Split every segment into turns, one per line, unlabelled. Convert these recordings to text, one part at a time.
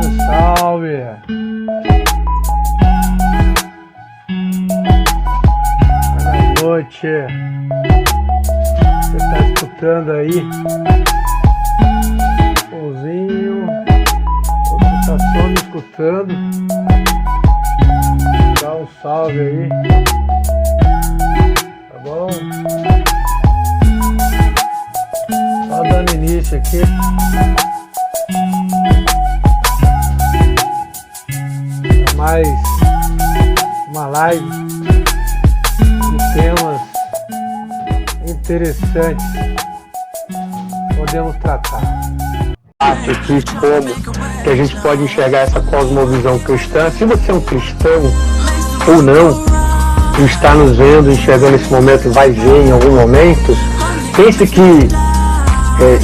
Salve! Boa noite! Você está escutando aí? Pãozinho, você está só me escutando? Dá um salve aí, tá bom? Só dando início aqui. Mais uma live de temas interessantes podemos tratar.
Aqui como que a gente pode enxergar essa cosmovisão cristã. Se você é um cristão ou não, que está nos vendo, enxergando esse momento, vai ver em algum momento, pense que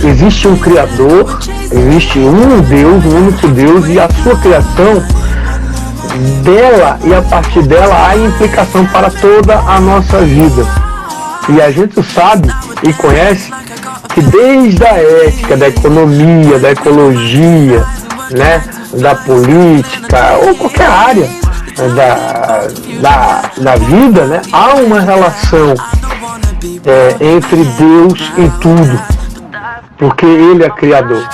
existe um Criador, existe um Deus, um único Deus, e a sua criação dela, e a partir dela há implicação para toda a nossa vida. E a gente sabe e conhece que desde a ética, da economia, da ecologia, né, da política ou qualquer área da vida, né, há uma relação entre Deus e tudo, porque Ele é Criador.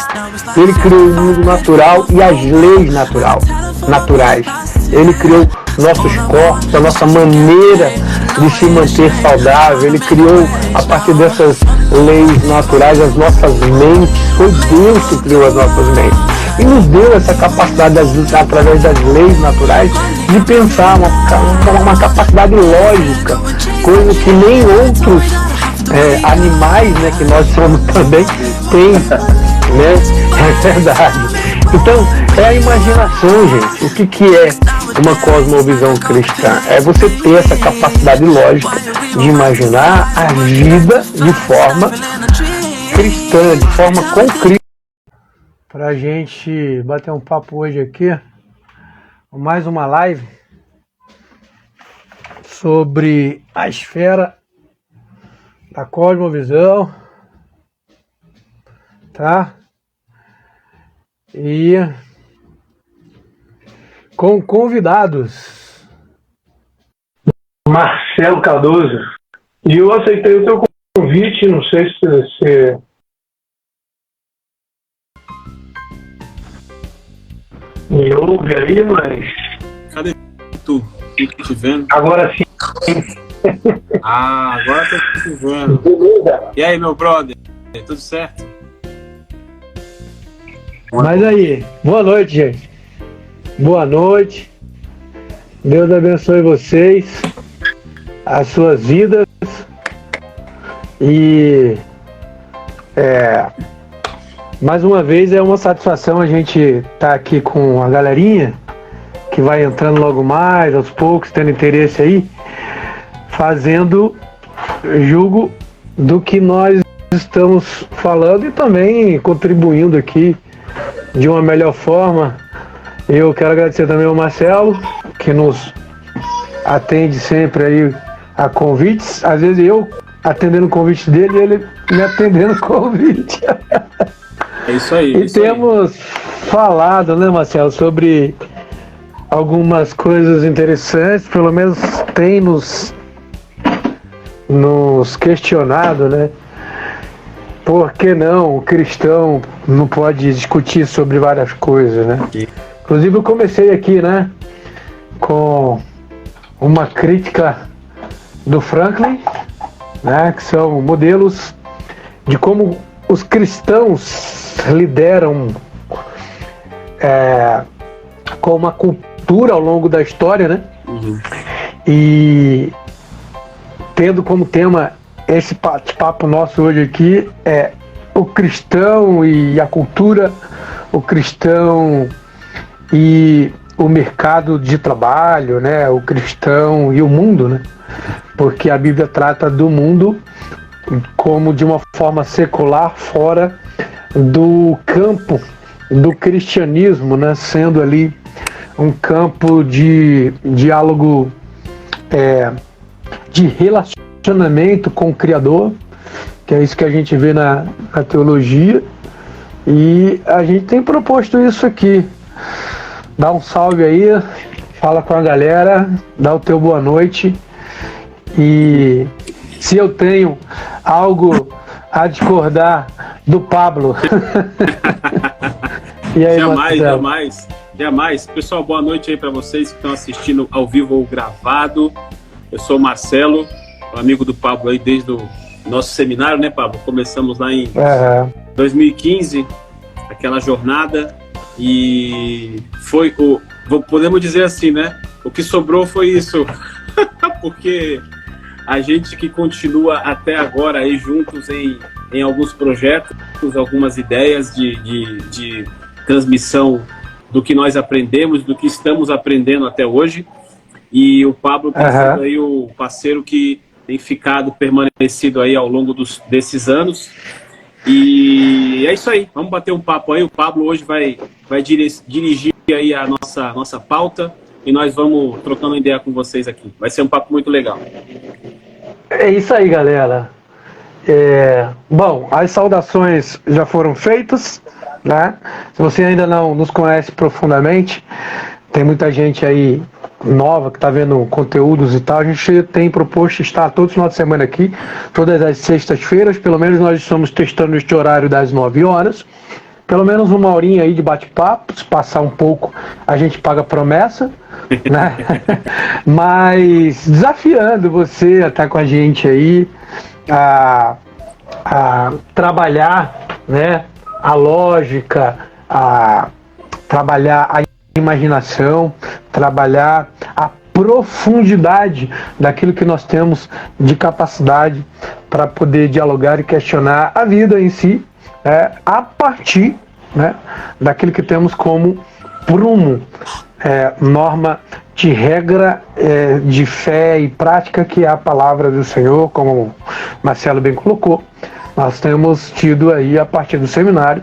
Ele criou o mundo natural e as leis naturais. Ele criou nossos corpos, a nossa maneira de se manter saudável. Ele criou, a partir dessas leis naturais, as nossas mentes. Foi Deus que criou as nossas mentes. E nos deu essa capacidade, através das leis naturais, de pensar, uma capacidade lógica, coisa que nem outros animais, né, que nós somos também, têm, né? É verdade. Então, é a imaginação, gente. O que é uma cosmovisão cristã? É você ter essa capacidade lógica de imaginar a vida de forma cristã, de forma concreta.
Para a gente bater um papo hoje aqui, mais uma live sobre a esfera da cosmovisão, tá? E com convidados.
Marcelo Cardoso. E eu aceitei o teu convite, não sei se você me ouve aí, mas...
Cadê tu? Tô te vendo.
Agora sim.
Agora tô te vendo.
Beleza.
E aí, meu brother? Tudo certo?
Mas aí, boa noite, gente. Boa noite. Deus abençoe vocês, as suas vidas. E mais uma vez é uma satisfação a gente estar aqui com a galerinha que vai entrando logo mais, aos poucos, tendo interesse aí, fazendo julgo do que nós estamos falando e também contribuindo aqui de uma melhor forma. Eu quero agradecer também ao Marcelo, que nos atende sempre aí a convites. Às vezes eu atendendo o convite dele e ele me atendendo o convite.
É isso aí.
E temos falado, né, Marcelo, sobre algumas coisas interessantes, pelo menos tem nos questionado, né? Por que não o cristão não pode discutir sobre várias coisas, né? Inclusive eu comecei aqui, né, com uma crítica do Franklin, né, que são modelos de como os cristãos lideram com uma cultura ao longo da história, né?
Uhum.
E tendo como tema esse papo nosso hoje aqui é o cristão e a cultura, o cristão e o mercado de trabalho, né? O cristão e o mundo, né? Porque a Bíblia trata do mundo como de uma forma secular, fora do campo do cristianismo, né? Sendo ali um campo de diálogo, de relacionamento com o Criador, que é isso que a gente vê na teologia, e a gente tem proposto isso aqui. dá um salve aí, fala com a galera, dá o teu boa noite. E se eu tenho algo a discordar do Pablo. E aí,
jamais. Pessoal, boa noite aí para vocês que estão assistindo ao vivo ou gravado. Eu sou o Marcelo, amigo do Pablo aí desde o nosso seminário, né, Pablo? Começamos lá em 2015, aquela jornada, e foi podemos dizer assim, né? O que sobrou foi isso, porque a gente que continua até agora aí juntos em alguns projetos, algumas ideias de transmissão do que nós aprendemos, do que estamos aprendendo até hoje. E o Pablo tem sido aí o parceiro que tem permanecido aí ao longo desses anos. E é isso aí, vamos bater um papo aí. O Pablo hoje vai dirigir aí a nossa pauta e nós vamos trocando ideia com vocês aqui. Vai ser um papo muito legal.
É isso aí, galera. Bom, as saudações já foram feitas, né? Se você ainda não nos conhece profundamente, tem muita gente aí nova que está vendo conteúdos e tal. A gente tem proposto estar todo final de semana aqui, todas as sextas-feiras. Pelo menos nós estamos testando este horário das 9 horas. Pelo menos uma horinha aí de bate-papo. Se passar um pouco, a gente paga promessa, né? Mas desafiando você a estar com a gente aí, a trabalhar, né, a lógica, a trabalhar a imaginação, trabalhar a profundidade daquilo que nós temos de capacidade para poder dialogar e questionar a vida em si, a partir, né, daquilo que temos como prumo, norma de regra, de fé e prática, que é a palavra do Senhor, como o Marcelo bem colocou. Nós temos tido aí, a partir do seminário,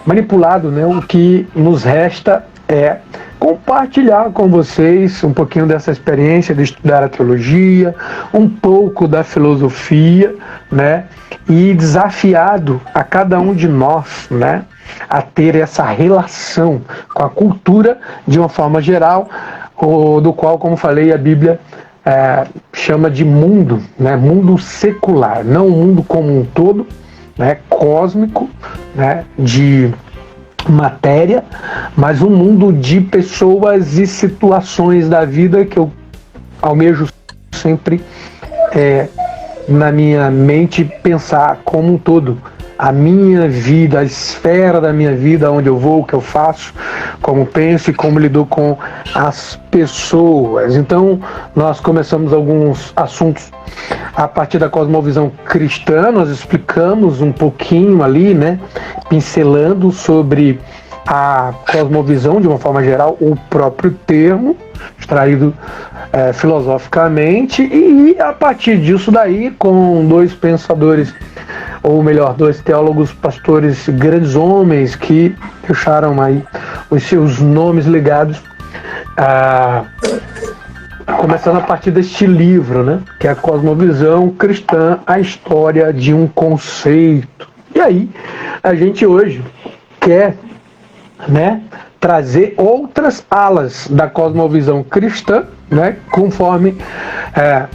manipulado, né? O que nos resta é compartilhar com vocês um pouquinho dessa experiência de estudar a teologia, um pouco da filosofia, né? E desafiado a cada um de nós, né, a ter essa relação com a cultura de uma forma geral, do qual, como falei, a Bíblia chama de mundo, né? Mundo secular, não o mundo como um todo, né, cósmico, né, de matéria, mas um mundo de pessoas e situações da vida que eu almejo sempre na minha mente pensar como um todo. A minha vida, a esfera da minha vida, onde eu vou, o que eu faço, como penso e como lido com as pessoas. Então, nós começamos alguns assuntos a partir da cosmovisão cristã. Nós explicamos um pouquinho ali, né, pincelando sobre a cosmovisão de uma forma geral, o próprio termo, extraído filosoficamente, e a partir disso daí, com dois pensadores, ou melhor, dois teólogos, pastores, grandes homens que deixaram aí os seus nomes ligados, começando a partir deste livro, né, que é a Cosmovisão Cristã, a História de um Conceito. E aí, a gente hoje quer, né, trazer outras alas da cosmovisão cristã, né, conforme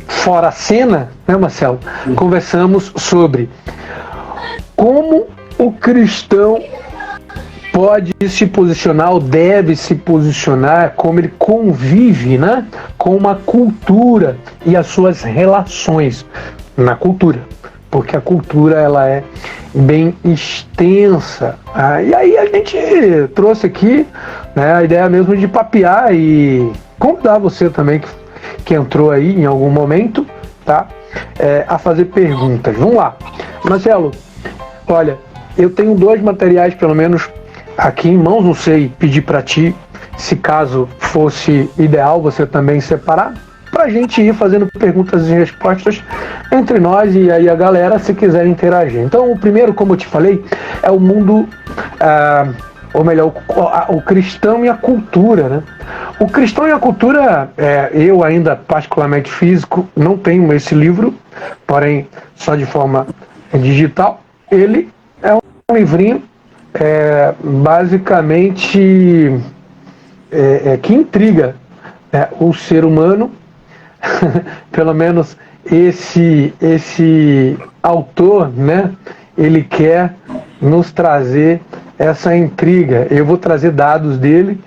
fora a cena, né, Marcelo, conversamos sobre como o cristão pode se posicionar, ou deve se posicionar, como ele convive, né, com uma cultura e as suas relações na cultura, porque a cultura ela é bem extensa. E aí a gente trouxe aqui, né, a ideia mesmo de papear e convidar você também que entrou aí em algum momento, tá, a fazer perguntas. Vamos lá, Marcelo. Olha, eu tenho dois materiais, pelo menos, aqui em mãos. Não sei pedir para ti, se caso fosse ideal você também separar, para a gente ir fazendo perguntas e respostas entre nós e aí a galera, se quiser interagir. Então, o primeiro, como eu te falei, é o mundo, ou melhor, o cristão e a cultura, né? O cristão e a cultura, eu ainda particularmente físico, não tenho esse livro, porém só de forma digital. Ele é um livrinho basicamente que intriga o ser humano, pelo menos esse autor, né? Ele quer nos trazer essa intriga. Eu vou trazer dados dele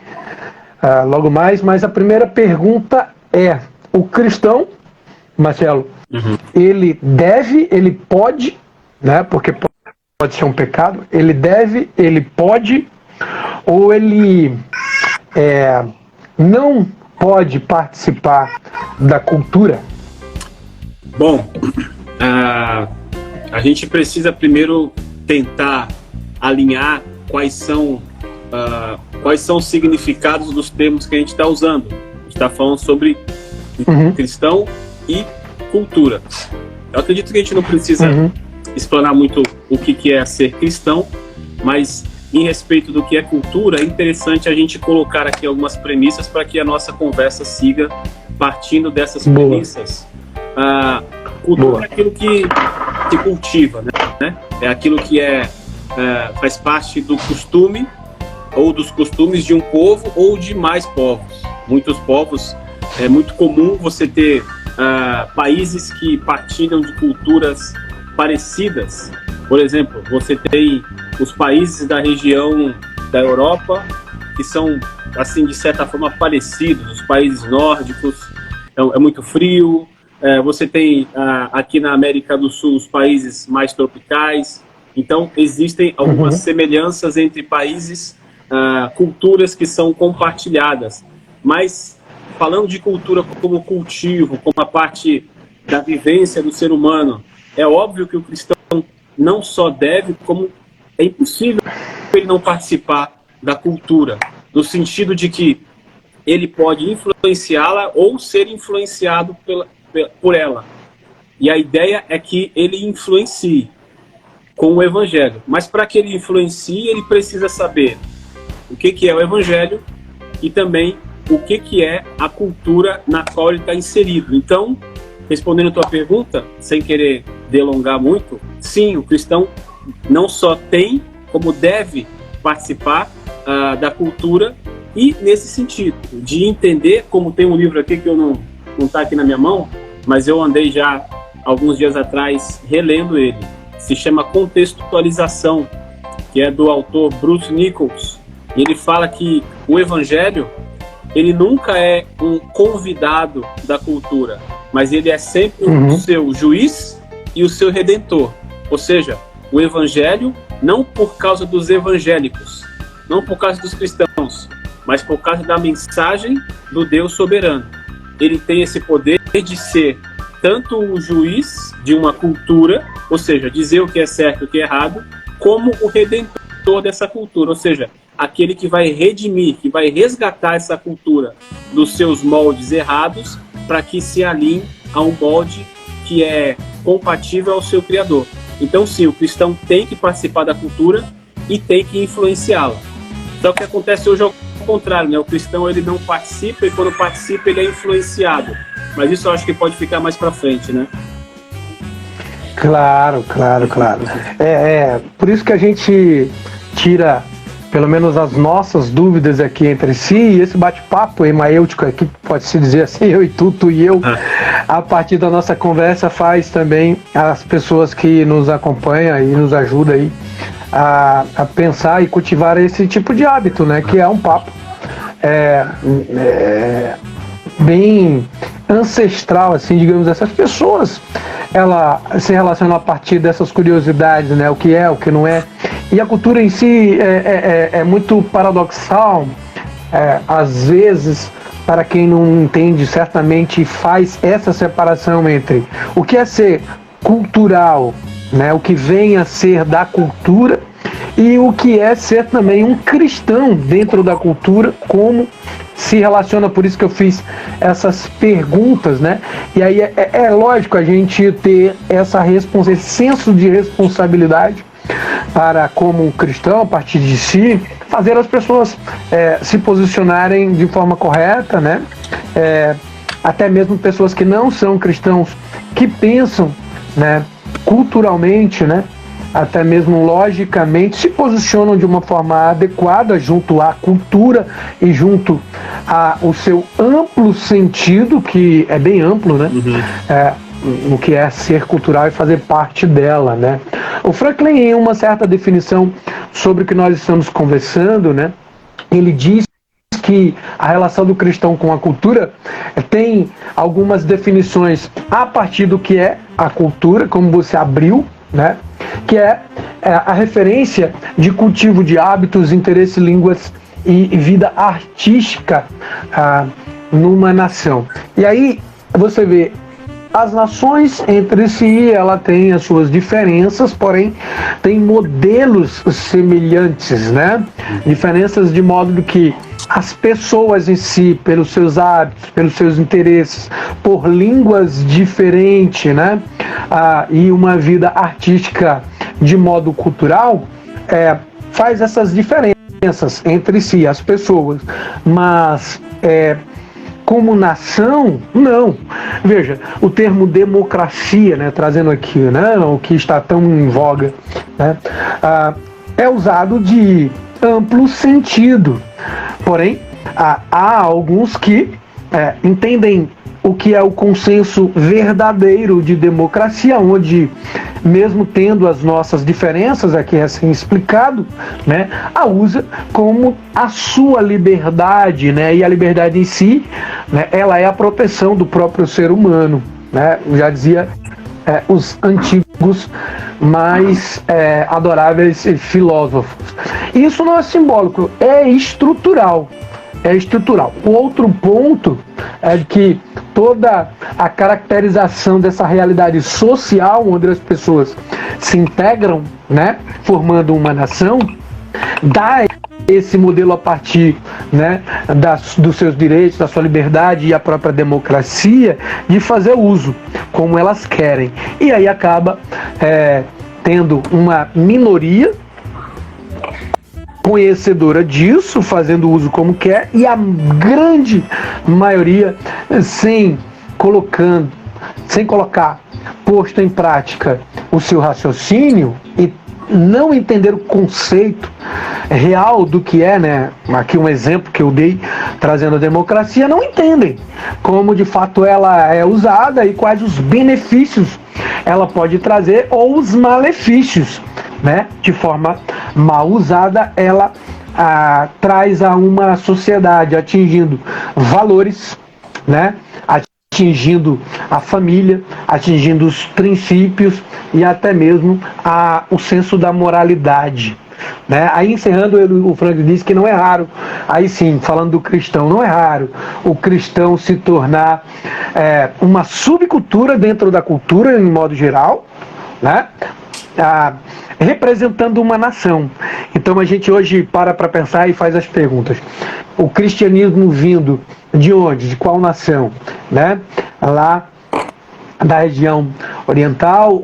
logo mais, mas a primeira pergunta é: o cristão, Marcelo, ele deve, ele pode, né? Porque pode ser um pecado, ele deve, ele pode, ou ele não pode participar da cultura?
Bom, a gente precisa primeiro tentar alinhar quais são os significados dos termos que a gente está usando. A gente está falando sobre cristão e cultura. Eu acredito que a gente não precisa explanar muito o que é ser cristão, mas em respeito do que é cultura, é interessante a gente colocar aqui algumas premissas para que a nossa conversa siga partindo dessas premissas. Cultura é aquilo que se cultiva, né? É aquilo que faz parte do costume ou dos costumes de um povo ou de mais povos. Muitos povos, é muito comum você ter países que partilham de culturas parecidas. Por exemplo, você tem os países da região da Europa que são, assim, de certa forma parecidos. Os países nórdicos é muito frio. Você tem aqui na América do Sul os países mais tropicais. Então existem algumas semelhanças entre países, culturas que são compartilhadas. Mas falando de cultura como cultivo, como a parte da vivência do ser humano, é óbvio que o cristão não só deve, como é impossível ele não participar da cultura, no sentido de que ele pode influenciá-la ou ser influenciado por ela. E a ideia é que ele influencie com o Evangelho. Mas para que ele influencie, ele precisa saber o que é o Evangelho e também o que é a cultura na qual ele está inserido. Então, respondendo a tua pergunta, sem querer delongar muito, sim, o cristão não só tem, como deve participar da cultura, e nesse sentido, de entender, como tem um livro aqui que eu não está aqui na minha mão, mas eu andei já alguns dias atrás relendo ele, se chama Contextualização, que é do autor Bruce Nichols, e ele fala que o Evangelho, ele nunca é um convidado da cultura, mas ele é sempre o seu juiz e o seu redentor. Ou seja, o Evangelho, não por causa dos evangélicos, não por causa dos cristãos, mas por causa da mensagem do Deus soberano. Ele tem esse poder de ser tanto o juiz de uma cultura, ou seja, dizer o que é certo e o que é errado, como o redentor dessa cultura, ou seja, aquele que vai redimir, que vai resgatar essa cultura dos seus moldes errados para que se alinhe a um molde que é compatível ao seu Criador. Então, sim, o cristão tem que participar da cultura e tem que influenciá-la. Só que acontece hoje ao contrário, né? O cristão, ele não participa, e quando participa ele é influenciado. Mas isso eu acho que pode ficar mais para frente, né?
Claro. Por isso que a gente tira pelo menos as nossas dúvidas aqui entre si, e esse bate-papo emaêutico aqui, pode-se dizer assim, eu e tu e eu, a partir da nossa conversa, faz também as pessoas que nos acompanham e nos ajudam aí a pensar e cultivar esse tipo de hábito, né? Que é um papo bem ancestral, assim, digamos. Essas pessoas, ela se relaciona a partir dessas curiosidades, né? O que é, o que não é. E a cultura em si é muito paradoxal, às vezes, para quem não entende, certamente faz essa separação entre o que é ser cultural, né? O que vem a ser da cultura, e o que é ser também um cristão dentro da cultura, como se relaciona. Por isso que eu fiz essas perguntas, né? E aí é lógico a gente ter esse senso de responsabilidade para, como cristão, a partir de si, fazer as pessoas se posicionarem de forma correta, né? Até mesmo pessoas que não são cristãos, que pensam, né, culturalmente, né, até mesmo logicamente, se posicionam de uma forma adequada junto à cultura e junto ao seu amplo sentido, que é bem amplo, né? O que é ser cultural e fazer parte dela, né? O Franklin, em uma certa definição sobre o que nós estamos conversando, né? Ele diz que a relação do cristão com a cultura tem algumas definições a partir do que é a cultura, como você abriu, né? Que é a referência de cultivo de hábitos, interesse, línguas e vida artística numa nação. E aí você vê as nações entre si, ela tem as suas diferenças, porém tem modelos semelhantes, né? Diferenças de modo do que as pessoas em si, pelos seus hábitos, pelos seus interesses, por línguas diferentes, né? E uma vida artística de modo cultural, faz essas diferenças entre si, as pessoas. Mas como nação, não. Veja, o termo democracia, né, trazendo aqui, né, o que está tão em voga, né, é usado de amplo sentido. Porém, há alguns que entendem o que é o consenso verdadeiro de democracia, onde, mesmo tendo as nossas diferenças, aqui é assim explicado, né, a usa como a sua liberdade, né, e a liberdade em si, né, ela é a proteção do próprio ser humano, né, já dizia os antigos mais adoráveis filósofos. Isso não é simbólico, é estrutural. É estrutural. O outro ponto é que toda a caracterização dessa realidade social, onde as pessoas se integram, né, formando uma nação, dá esse modelo a partir, né, dos seus direitos, da sua liberdade e a própria democracia, de fazer uso como elas querem. E aí acaba tendo uma minoria conhecedora disso, fazendo uso como quer, e a grande maioria sem colocar posto em prática o seu raciocínio e não entender o conceito real do que é, né? Aqui um exemplo que eu dei trazendo a democracia, não entendem como de fato ela é usada e quais os benefícios ela pode trazer ou os malefícios, né? De forma mal usada, ela traz a uma sociedade atingindo valores, né? Atingindo a família, atingindo os princípios e até mesmo o senso da moralidade, né? Aí encerrando, o Franklin diz que não é raro, aí sim, falando do cristão, não é raro o cristão se tornar uma subcultura dentro da cultura, em modo geral, né? Representando uma nação. Então a gente hoje para pensar e faz as perguntas. O cristianismo vindo de onde? De qual nação? Né? Lá da região oriental,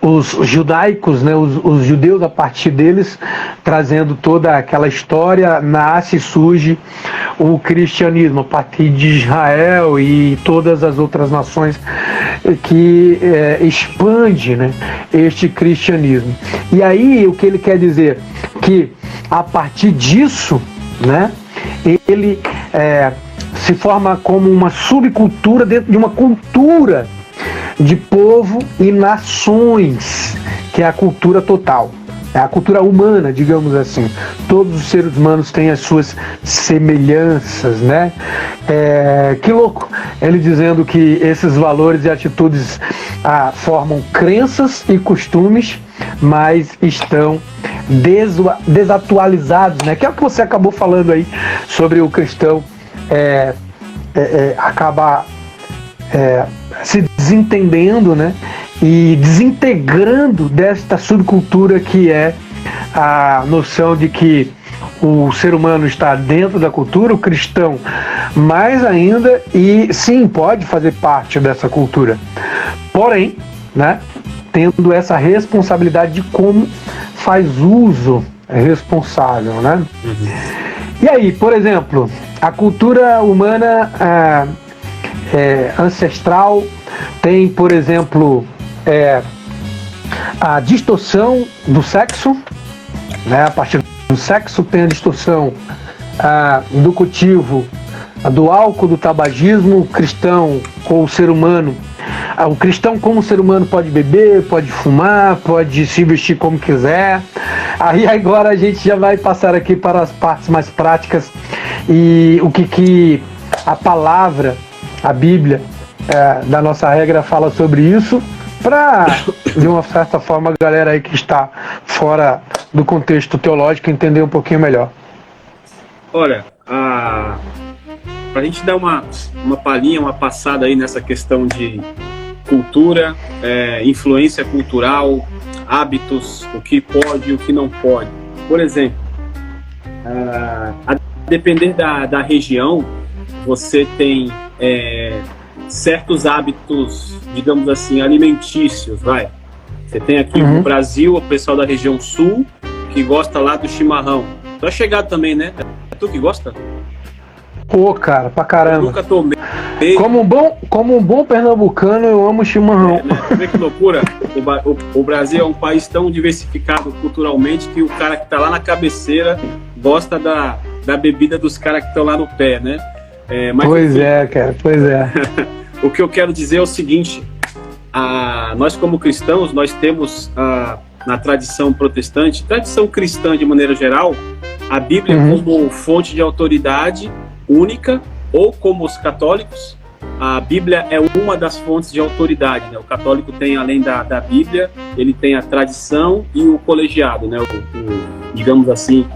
os judaicos, né, os judeus, a partir deles, trazendo toda aquela história, nasce e surge o cristianismo a partir de Israel e todas as outras nações que expande, né, este cristianismo. E aí o que ele quer dizer? Que a partir disso, né, ele se forma como uma subcultura dentro de uma cultura de povo e nações, que é a cultura total, é a cultura humana, digamos assim. Todos os seres humanos têm as suas semelhanças, né? Que louco, ele dizendo que esses valores e atitudes formam crenças e costumes, mas estão desatualizados, né? Que é o que você acabou falando aí sobre o cristão acabar se desentendendo, né, e desintegrando desta subcultura que é a noção de que o ser humano está dentro da cultura, o cristão mais ainda, e sim, pode fazer parte dessa cultura. Porém, né, tendo essa responsabilidade de como faz uso responsável, né? E aí, por exemplo, a cultura humana ancestral tem, por exemplo, a distorção do sexo, né? A partir do sexo tem a distorção do cultivo do álcool, do tabagismo. O cristão ou o ser humano, o cristão como ser humano pode beber, pode fumar, pode se vestir como quiser. Aí agora a gente já vai passar aqui para as partes mais práticas e o que a palavra, a Bíblia da nossa regra fala sobre isso, para, de uma certa forma, a galera aí que está fora do contexto teológico entender um pouquinho melhor.
Olha, para a gente dar uma palhinha, uma passada aí nessa questão de cultura, influência cultural, hábitos, o que pode e o que não pode. Por exemplo, a depender da região, você tem certos hábitos, digamos assim, alimentícios, vai. Você tem aqui no Brasil o pessoal da região sul que gosta lá do chimarrão. Tu é chegado também, né? É tu que gosta?
Pô, cara, pra caramba.
Eu nunca tomei.
Como um bom pernambucano, eu amo chimarrão.
Né? Vê que loucura. O Brasil é um país tão diversificado culturalmente que o cara que tá lá na cabeceira gosta da bebida dos caras que estão lá no pé, né? Mas,
pois é, cara, pois é.
O que eu quero dizer é o seguinte: nós como cristãos, nós temos na tradição protestante, tradição cristã de maneira geral, a Bíblia como fonte de autoridade única, ou como os católicos, a Bíblia é uma das fontes de autoridade, né? O católico tem, além da Bíblia, ele tem a tradição e o colegiado, né? Digamos assim,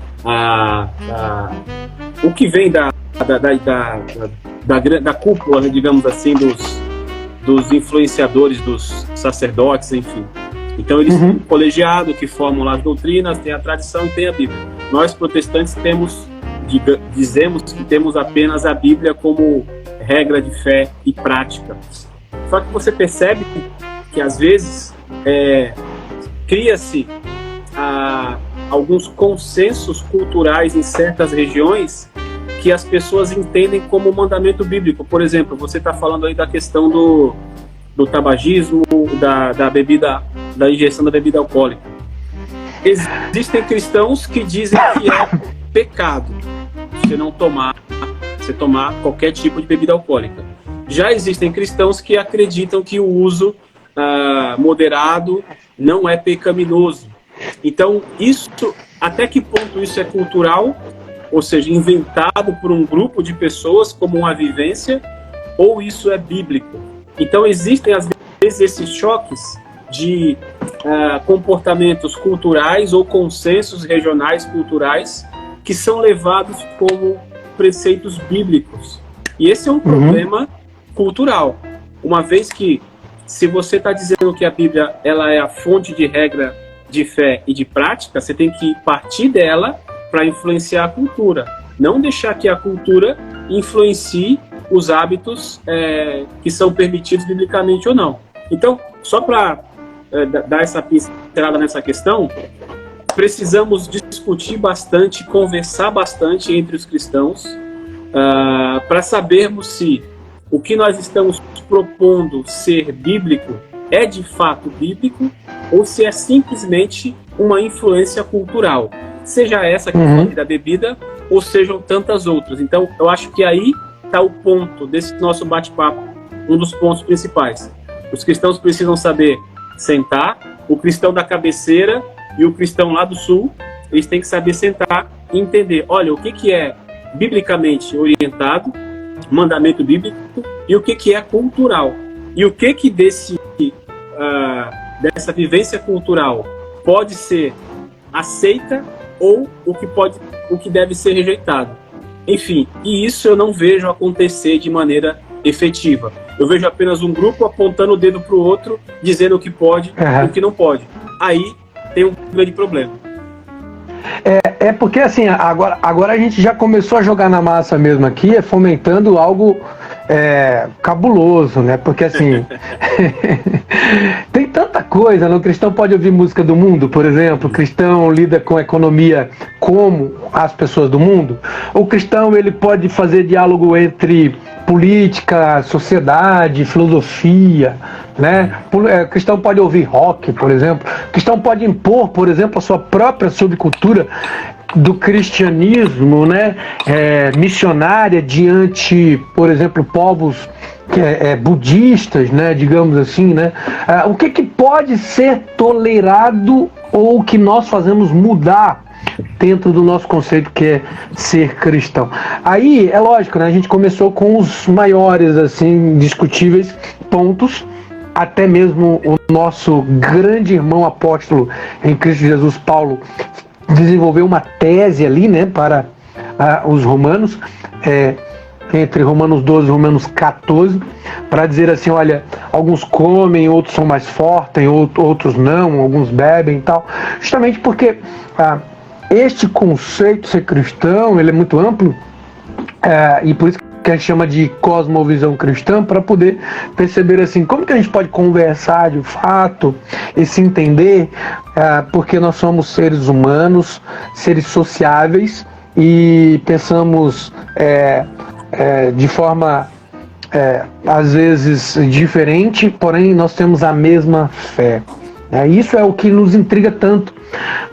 o que vem da cúpula, né? Digamos assim, dos influenciadores, dos sacerdotes, enfim. Então eles têm um colegiado que formam lá as doutrinas, tem a tradição e tem a Bíblia. Nós protestantes dizemos que temos apenas a Bíblia como regra de fé e prática. Só que você percebe que às vezes cria-se alguns consensos culturais em certas regiões que as pessoas entendem como mandamento bíblico. Por exemplo, você está falando aí da questão do tabagismo, da bebida, da ingestão da bebida alcoólica. Existem cristãos que dizem que é pecado você tomar qualquer tipo de bebida alcoólica. Já existem cristãos que acreditam que o uso moderado não é pecaminoso. Então, até que ponto isso é cultural, ou seja, inventado por um grupo de pessoas como uma vivência, ou isso é bíblico? Então, existem às vezes esses choques de comportamentos culturais ou consensos regionais culturais que são levados como preceitos bíblicos. E esse é um problema cultural. Uma vez que, se você está dizendo que a Bíblia ela é a fonte de regra de fé e de prática, você tem que partir dela para influenciar a cultura. Não deixar que a cultura influencie os hábitos que são permitidos biblicamente ou não. Então, só para dar essa pincelada nessa questão, precisamos discutir bastante, conversar bastante entre os cristãos para sabermos se o que nós estamos propondo ser bíblico é de fato bíblico ou se é simplesmente uma influência cultural, seja essa que foi da bebida ou sejam tantas outras. Então, eu acho que aí está o ponto desse nosso bate-papo, um dos pontos principais. Os cristãos precisam saber sentar, o cristão da cabeceira e o cristão lá do sul, eles têm que saber sentar e entender, olha, o que é biblicamente orientado, mandamento bíblico, e o que é cultural. E o que dessa vivência cultural pode ser aceita ou o que deve ser rejeitado. Enfim, e isso eu não vejo acontecer de maneira efetiva. Eu vejo apenas um grupo apontando o dedo para o outro, dizendo o que pode e o que não pode. Aí tem um grande problema.
Porque assim, agora a gente já começou a jogar na massa mesmo aqui, fomentando algo cabuloso, né? Porque assim, tem tanta coisa, né? O cristão pode ouvir música do mundo, por exemplo, o cristão lida com a economia como as pessoas do mundo, o cristão ele pode fazer diálogo entre política, sociedade, filosofia, né? Cristão pode ouvir rock, por exemplo. Cristão pode impor, por exemplo, a sua própria subcultura do cristianismo, né? Missionária diante, por exemplo, povos budistas, né? Digamos assim, né? O que pode ser tolerado ou que nós fazemos mudar dentro do nosso conceito que é ser cristão? Aí, é lógico, né? A gente começou com os maiores, assim, discutíveis pontos. Até mesmo o nosso grande irmão apóstolo em Cristo Jesus, Paulo, desenvolveu uma tese ali, né, para os romanos, entre Romanos 12 e Romanos 14, para dizer assim, olha, alguns comem, outros são mais fortes, outros não, alguns bebem e tal, justamente porque este conceito de ser cristão, ele é muito amplo, e por isso que a gente chama de cosmovisão cristã, para poder perceber assim, como que a gente pode conversar de fato e se entender, porque nós somos seres humanos, seres sociáveis, e pensamos de forma às vezes diferente, porém nós temos a mesma fé. Isso é o que nos intriga tanto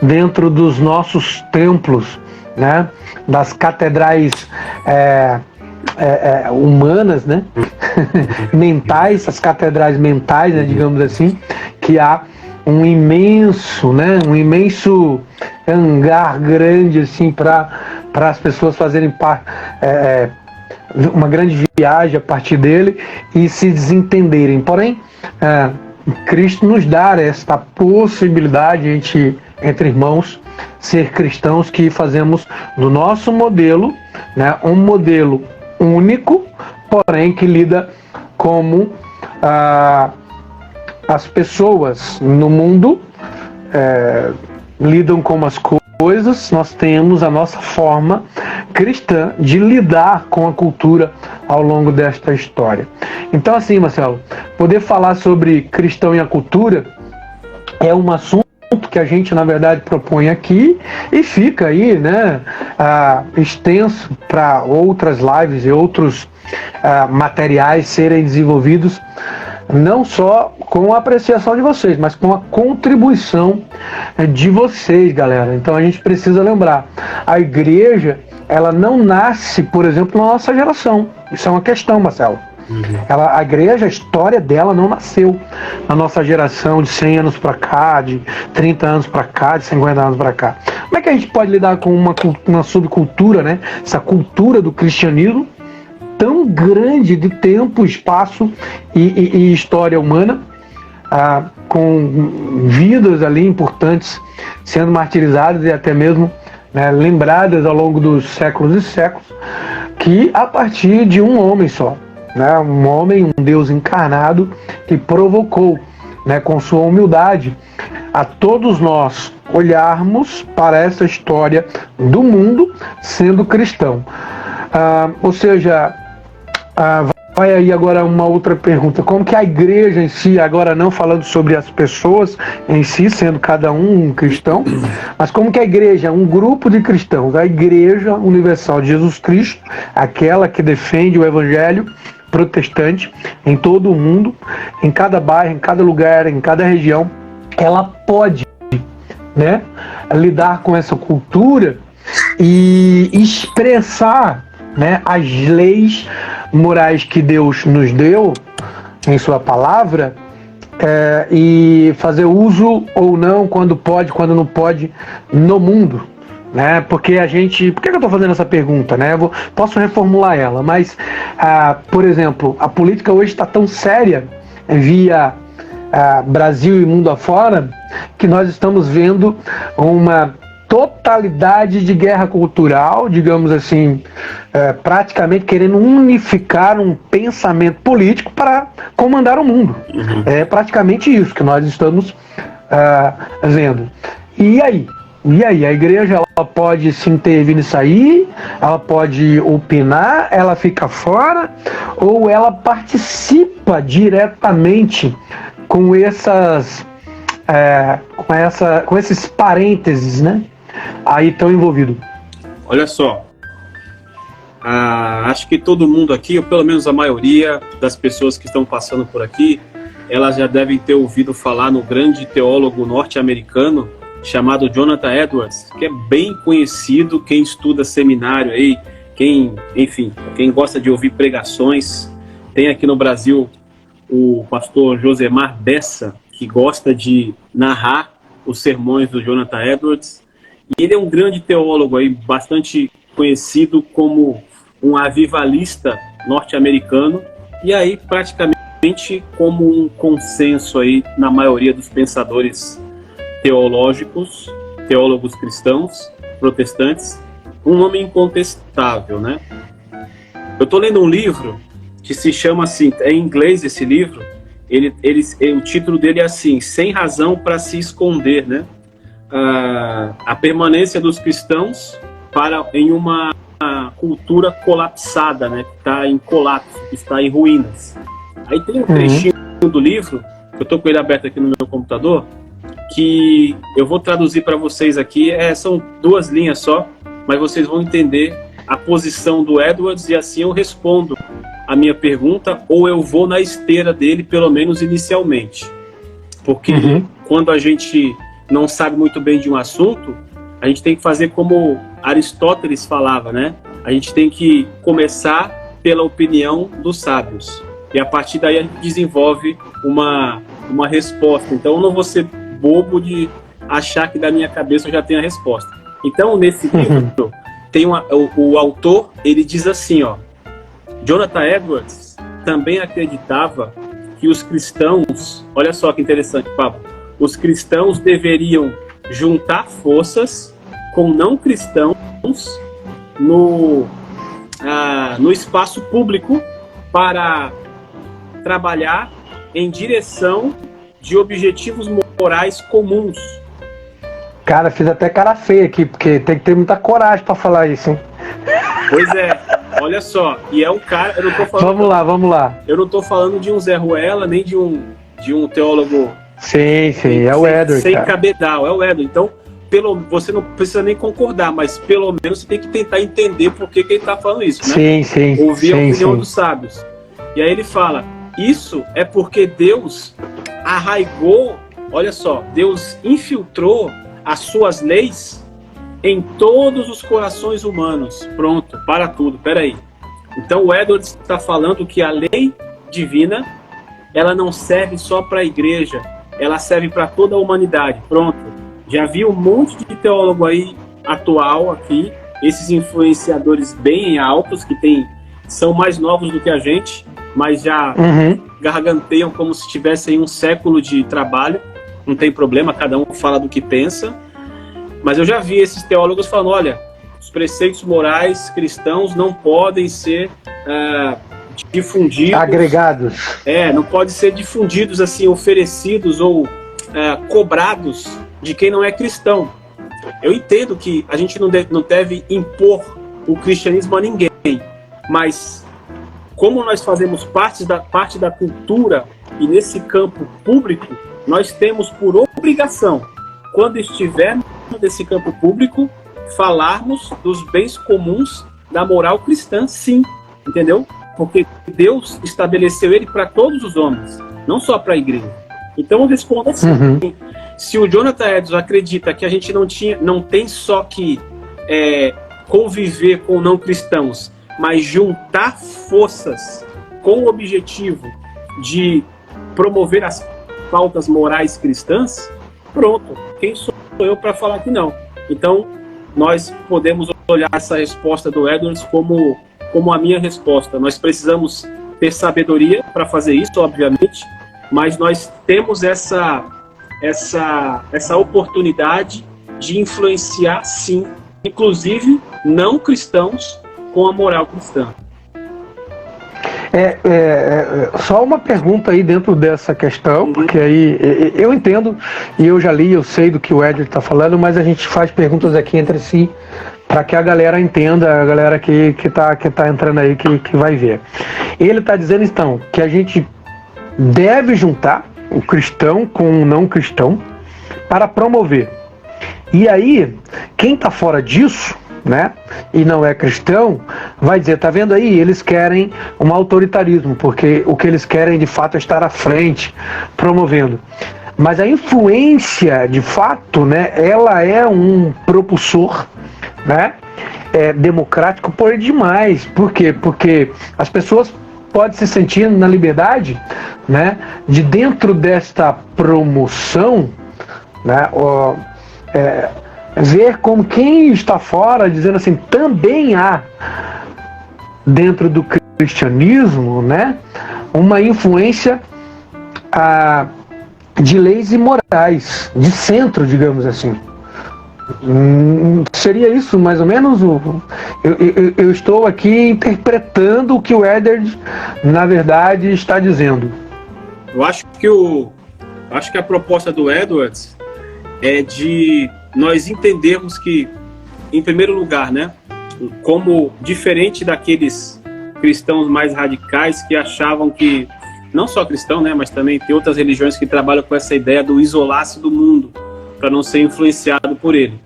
dentro dos nossos templos, né? Das catedrais humanas, né? Mentais, as catedrais mentais, né? Digamos assim, que há um imenso, né? Um imenso hangar grande assim para as pessoas fazerem uma grande viagem a partir dele e se desentenderem. Porém, Cristo nos dá esta possibilidade, a gente, entre irmãos, ser cristãos que fazemos do nosso modelo, né, um modelo único, porém que lida como as pessoas no mundo lidam com as coisas. Nós temos a nossa forma cristã de lidar com a cultura ao longo desta história. Então, assim, Marcelo, poder falar sobre cristão e a cultura é um assunto que a gente, na verdade, propõe aqui e fica aí, né, extenso para outras lives e outros materiais serem desenvolvidos, não só com a apreciação de vocês, mas com a contribuição de vocês, galera. Então a gente precisa lembrar, a igreja, ela não nasce, por exemplo, na nossa geração. Isso é uma questão, Marcelo. A igreja, a história dela não nasceu na nossa geração de 100 anos para cá, de 30 anos para cá, de 50 anos para cá. Como é que a gente pode lidar com uma subcultura, né? Essa cultura do cristianismo tão grande de tempo, espaço e história humana, com vidas ali importantes sendo martirizadas e até mesmo, né, lembradas ao longo dos séculos e séculos, que a partir de um homem só, né, um homem, um Deus encarnado, que provocou, né, com sua humildade, a todos nós olharmos para essa história do mundo sendo cristão. Ou seja, vai aí agora uma outra pergunta: como que a igreja em si, agora não falando sobre as pessoas em si, sendo cada um cristão, mas como que a igreja, um grupo de cristãos, a Igreja Universal de Jesus Cristo, aquela que defende o evangelho protestante em todo o mundo, em cada bairro, em cada lugar, em cada região, ela pode, né, lidar com essa cultura e expressar, né, as leis morais que Deus nos deu em sua palavra, e fazer uso ou não, quando pode, quando não pode, no mundo, né? Porque por que eu estou fazendo essa pergunta, né? Posso reformular ela, mas por exemplo, a política hoje está tão séria via Brasil e mundo afora, que nós estamos vendo uma totalidade de guerra cultural, digamos assim, praticamente querendo unificar um pensamento político para comandar o mundo. É praticamente isso que nós estamos vendo. E aí? A igreja, ela pode se intervir nisso aí, ela pode opinar, ela fica fora, ou ela participa diretamente com com esses parênteses, né? Aí estão envolvidos.
Olha só, Acho que todo mundo aqui, ou pelo menos a maioria das pessoas que estão passando por aqui, elas já devem ter ouvido falar no grande teólogo norte-americano chamado Jonathan Edwards, que é bem conhecido, quem estuda seminário aí, quem gosta de ouvir pregações. Tem aqui no Brasil o pastor Josemar Bessa, que gosta de narrar os sermões do Jonathan Edwards. E ele é um grande teólogo aí, bastante conhecido como um avivalista norte-americano, e aí praticamente como um consenso aí na maioria dos pensadores teólogos cristãos, protestantes, um nome incontestável, né? Eu estou lendo um livro que se chama assim, é em inglês esse livro, o título dele é assim, Sem Razão para se Esconder, né? A permanência dos cristãos em uma cultura colapsada, né? Que está em colapso, que está em ruínas. Aí tem um trechinho do livro, eu estou com ele aberto aqui no meu computador, que eu vou traduzir para vocês aqui, são 2 linhas só, mas vocês vão entender a posição do Edwards e assim eu respondo a minha pergunta, ou eu vou na esteira dele, pelo menos inicialmente. Porque quando a gente não sabe muito bem de um assunto, a gente tem que fazer como Aristóteles falava, né? A gente tem que começar pela opinião dos sábios. E a partir daí a gente desenvolve uma resposta. Então eu não vou ser bobo de achar que da minha cabeça eu já tenho a resposta. Então nesse livro, tem o autor, ele diz assim, ó, Jonathan Edwards também acreditava que os cristãos, olha só que interessante, Pablo, os cristãos deveriam juntar forças com não cristãos no espaço público para trabalhar em direção de objetivos morais comuns.
Cara, fiz até cara feia aqui, porque tem que ter muita coragem para falar isso, hein?
Pois é, olha só, e é um cara, eu não tô falando...
Vamos lá.
Eu não tô falando de um Zé Ruela, nem de um teólogo...
Sim, é o Edward,
sem
cara.
cabedal, é o Edward. Então, você não precisa nem concordar, mas pelo menos você tem que tentar entender por que ele tá falando isso, né?
Sim.
Ouvir a opinião dos sábios. E aí ele fala, isso é porque Deus arraigou, olha só, Deus infiltrou as suas leis em todos os corações humanos. Pronto, para tudo, peraí. Então o Edward está falando que a lei divina, ela não serve só para a igreja, ela serve para toda a humanidade. Pronto, já vi um monte de teólogo aí atual aqui, esses influenciadores bem altos, que são mais novos do que a gente, mas já garganteiam como se tivessem um século de trabalho. Não tem problema, cada um fala do que pensa. Mas eu já vi esses teólogos falando, olha, os preceitos morais cristãos não podem ser difundidos.
Agregados.
Não podem ser difundidos, assim, oferecidos ou cobrados de quem não é cristão. Eu entendo que a gente não deve impor o cristianismo a ninguém, mas como nós fazemos parte da cultura e nesse campo público, nós temos por obrigação, quando estivermos nesse campo público, falarmos dos bens comuns da moral cristã, sim, entendeu? Porque Deus estabeleceu ele para todos os homens, não só para a igreja. Então eu respondo assim, se o Jonathan Edwards acredita que a gente não tem só que conviver com não cristãos, mas juntar forças com o objetivo de promover as pautas morais cristãs, pronto, quem sou eu para falar que não? Então, nós podemos olhar essa resposta do Edwards como a minha resposta. Nós precisamos ter sabedoria para fazer isso, obviamente, mas nós temos essa oportunidade de influenciar, sim, inclusive não cristãos com a moral cristã.
Só uma pergunta aí dentro dessa questão, porque aí eu entendo e eu já li, eu sei do que o Edward está falando, mas a gente faz perguntas aqui entre si para que a galera entenda, a galera que tá entrando aí, que vai ver. Ele está dizendo então que a gente deve juntar o cristão com o não cristão para promover. E aí, quem está fora disso né, e não é cristão, vai dizer, tá vendo aí, eles querem um autoritarismo, porque o que eles querem de fato é estar à frente, promovendo. Mas a influência, de fato, né, ela é um propulsor, né, democrático por demais. Por quê? Porque as pessoas podem se sentir na liberdade, né, de dentro desta promoção, né, ver como quem está fora, dizendo assim, também há dentro do cristianismo, né, uma influência de leis e morais, de centro, digamos assim. Seria isso, mais ou menos? Eu estou aqui interpretando o que o Éder, na verdade, está dizendo.
Eu acho que a proposta do Edwards é de nós entendermos que, em primeiro lugar, né, como diferente daqueles cristãos mais radicais que achavam que, não só cristão, né, mas também tem outras religiões que trabalham com essa ideia do isolar-se do mundo, para não ser influenciado por ele.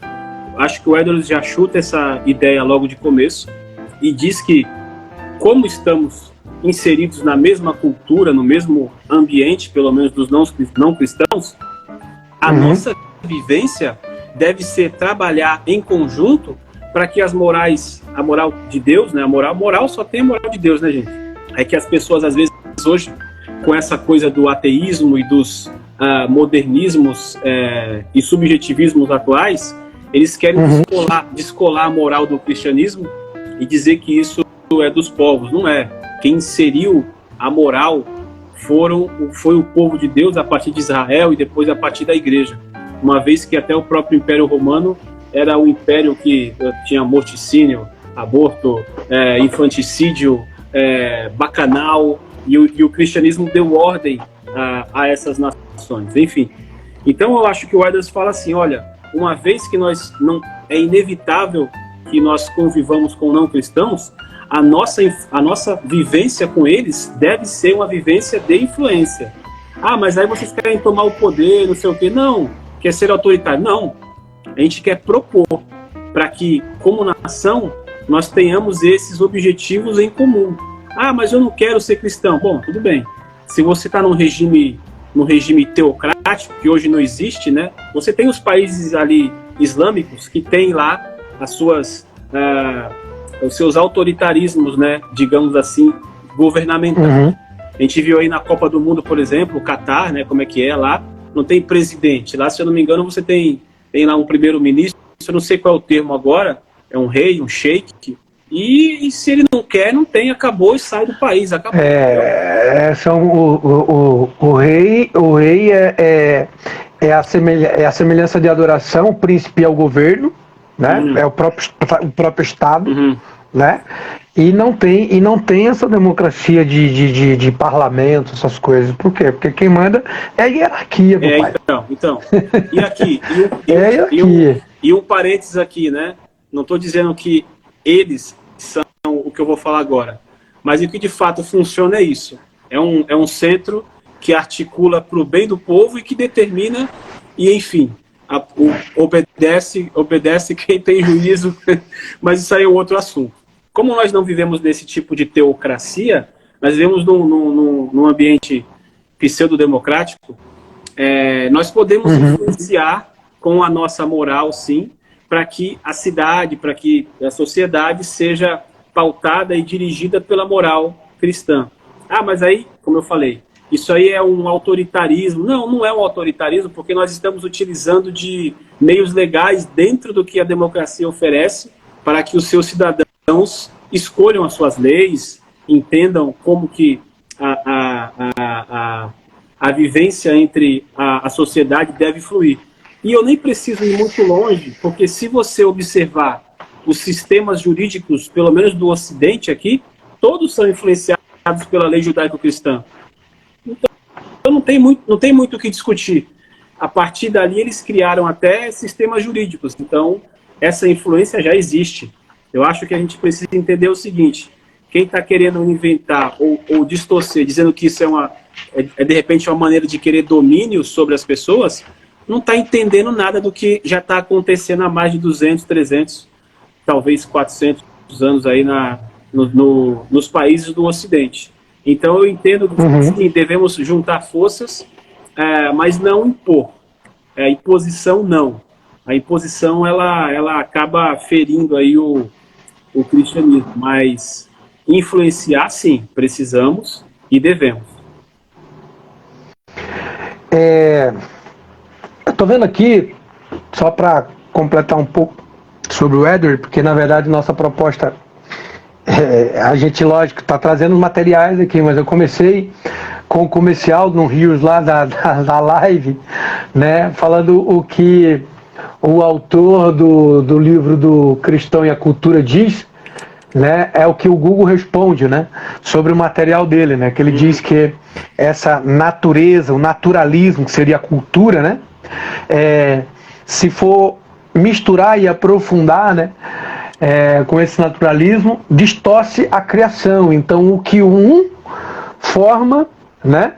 Acho que o Edwards já chuta essa ideia logo de começo e diz que, como estamos inseridos na mesma cultura, no mesmo ambiente, pelo menos dos não cristãos, a nossa vivência deve ser trabalhar em conjunto para que a moral de Deus, né, a moral só tem a moral de Deus, né, gente? É que as pessoas, às vezes, hoje, com essa coisa do ateísmo e dos modernismos e subjetivismos atuais, eles querem descolar a moral do cristianismo e dizer que isso é dos povos. Não é. Quem inseriu a moral foi o povo de Deus a partir de Israel e depois a partir da igreja. Uma vez que até o próprio Império Romano era um império que tinha morticínio, aborto, infanticídio, bacanal, e o cristianismo deu ordem a essas nações. Enfim, então eu acho que o Edwards fala assim, olha, uma vez que é inevitável que nós convivamos com não cristãos, a nossa vivência com eles deve ser uma vivência de influência. Ah, mas aí vocês querem tomar o poder, não sei o quê. Não, quer ser autoritário. Não, a gente quer propor para que, como nação, nós tenhamos esses objetivos em comum. Ah, mas eu não quero ser cristão. Bom, tudo bem. Se você está num regime teocrático, que hoje não existe, né? Você tem os países ali islâmicos que têm lá os seus autoritarismos, né? Digamos assim, governamentais. A gente viu aí na Copa do Mundo, por exemplo, o Catar, né? Como é que é lá? Não tem presidente. Lá, se eu não me engano, você tem lá um primeiro-ministro, eu não sei qual é o termo agora, é um rei, um sheik, e se ele não quer, não tem, acabou e sai do país, acabou.
O rei é a semelhança de adoração, o príncipe é o governo, né? É o próprio Estado, né? E não tem essa democracia de parlamento, essas coisas. Por quê? Porque quem manda é a hierarquia, meu pai.
Então. E aqui? E um parênteses aqui, né? Não estou dizendo que eles são o que eu vou falar agora. Mas o que de fato funciona é isso. É um centro que articula para o bem do povo e que determina, e enfim, obedece quem tem juízo, mas isso aí é outro assunto. Como nós não vivemos nesse tipo de teocracia, nós vivemos num ambiente pseudo-democrático, nós podemos influenciar com a nossa moral, sim, para que a cidade, para que a sociedade seja pautada e dirigida pela moral cristã. Ah, mas aí, como eu falei, isso aí é um autoritarismo. Não é um autoritarismo, porque nós estamos utilizando de meios legais dentro do que a democracia oferece para que os seus cidadãos escolham as suas leis, entendam como que a vivência entre a sociedade deve fluir. E eu nem preciso ir muito longe, porque se você observar os sistemas jurídicos, pelo menos do Ocidente aqui, todos são influenciados pela lei judaico-cristã. Então não tem muito o que discutir. A partir dali, eles criaram até sistemas jurídicos. Então, essa influência já existe. Eu acho que a gente precisa entender o seguinte: quem está querendo inventar ou distorcer, dizendo que isso é de repente uma maneira de querer domínio sobre as pessoas, não está entendendo nada do que já está acontecendo há mais de 200, 300, talvez 400 anos aí nos países do Ocidente. Então eu entendo que devemos juntar forças, mas não impor. Imposição não. A imposição ela acaba ferindo aí o cristianismo, mas influenciar sim, precisamos e devemos.
Eu tô vendo aqui, só para completar um pouco sobre o Edward, porque na verdade nossa proposta, a gente, lógico, está trazendo materiais aqui, mas eu comecei com o comercial no Rios lá da live, né, falando o que o autor do livro do Cristão e a Cultura diz, né, é o que o Google responde, né, sobre o material dele, né, que ele diz que essa natureza, o naturalismo, que seria a cultura, né, se for misturar e aprofundar, né, com esse naturalismo, distorce a criação. Então, o que um forma, né,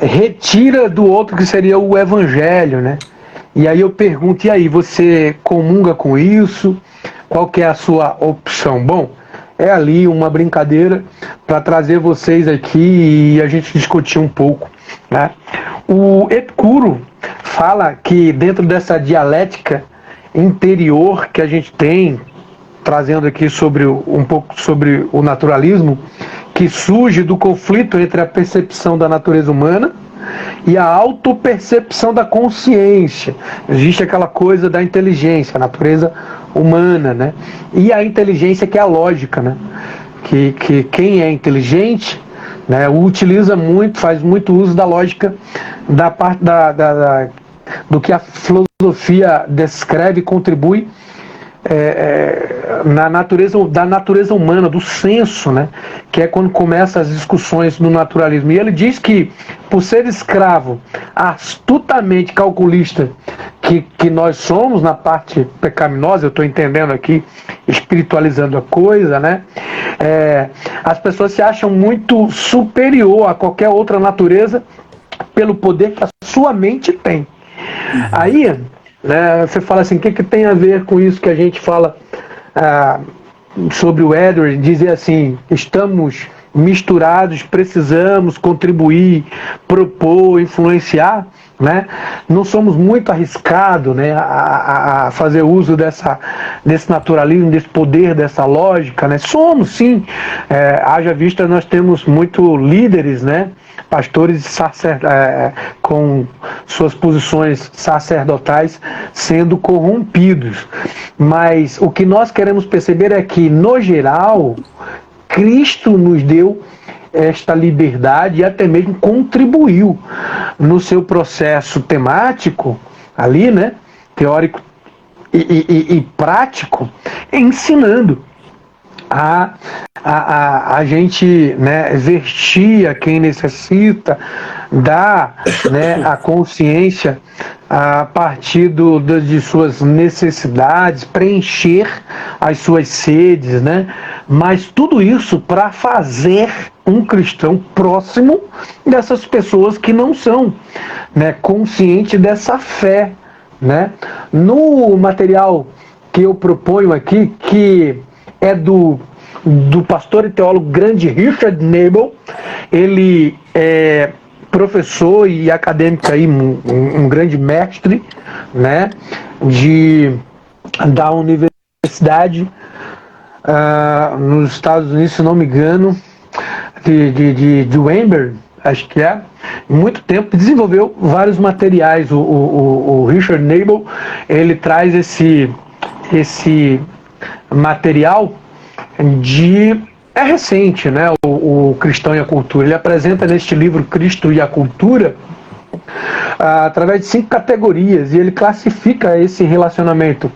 retira do outro, que seria o evangelho, né? E aí eu pergunto, e aí, você comunga com isso? Qual que é a sua opção? Bom, é ali uma brincadeira para trazer vocês aqui e a gente discutir um pouco, né? O Epicuro fala que dentro dessa dialética interior que a gente tem, trazendo aqui um pouco sobre o naturalismo, que surge do conflito entre a percepção da natureza humana e a autopercepção da consciência. Existe aquela coisa da inteligência, a natureza humana, né? E a inteligência, que é a lógica, né? Que quem é inteligente, né, utiliza muito, faz muito uso da lógica, da parte do que a filosofia descreve e contribui na natureza, da natureza humana, do senso, né? Que é quando começam as discussões no naturalismo. E ele diz que, por ser escravo astutamente calculista que nós somos na parte pecaminosa, eu estou entendendo aqui, espiritualizando a coisa, né? As pessoas se acham muito superior a qualquer outra natureza pelo poder que a sua mente tem. Aí, né, você fala assim, o que tem a ver com isso que a gente fala sobre o Edward, dizer assim, estamos misturados, precisamos contribuir, propor, influenciar, né? Não somos muito arriscados, né, a fazer uso desse naturalismo, desse poder, dessa lógica, né? Somos sim, haja vista, nós temos muito líderes, né, pastores com suas posições sacerdotais sendo corrompidos, mas o que nós queremos perceber é que, no geral, Cristo nos deu esta liberdade e até mesmo contribuiu no seu processo temático ali, né, teórico e prático, ensinando a gente, né, vestir a quem necessita, dar, né, a consciência a partir de suas necessidades, preencher as suas sedes, né? Mas tudo isso para fazer um cristão próximo dessas pessoas que não são, né, conscientes dessa fé, né? No material que eu proponho aqui, que é do pastor e teólogo grande Richard Nabel, ele é professor e acadêmico aí, um grande mestre, né, da universidade nos Estados Unidos, se não me engano, de Weinberg, acho que muito tempo, desenvolveu vários materiais. O Richard Nabel, ele traz esse material é recente, né? O Cristão e a Cultura. Ele apresenta neste livro Cristo e a Cultura através de 5 categorias, e ele classifica esse relacionamento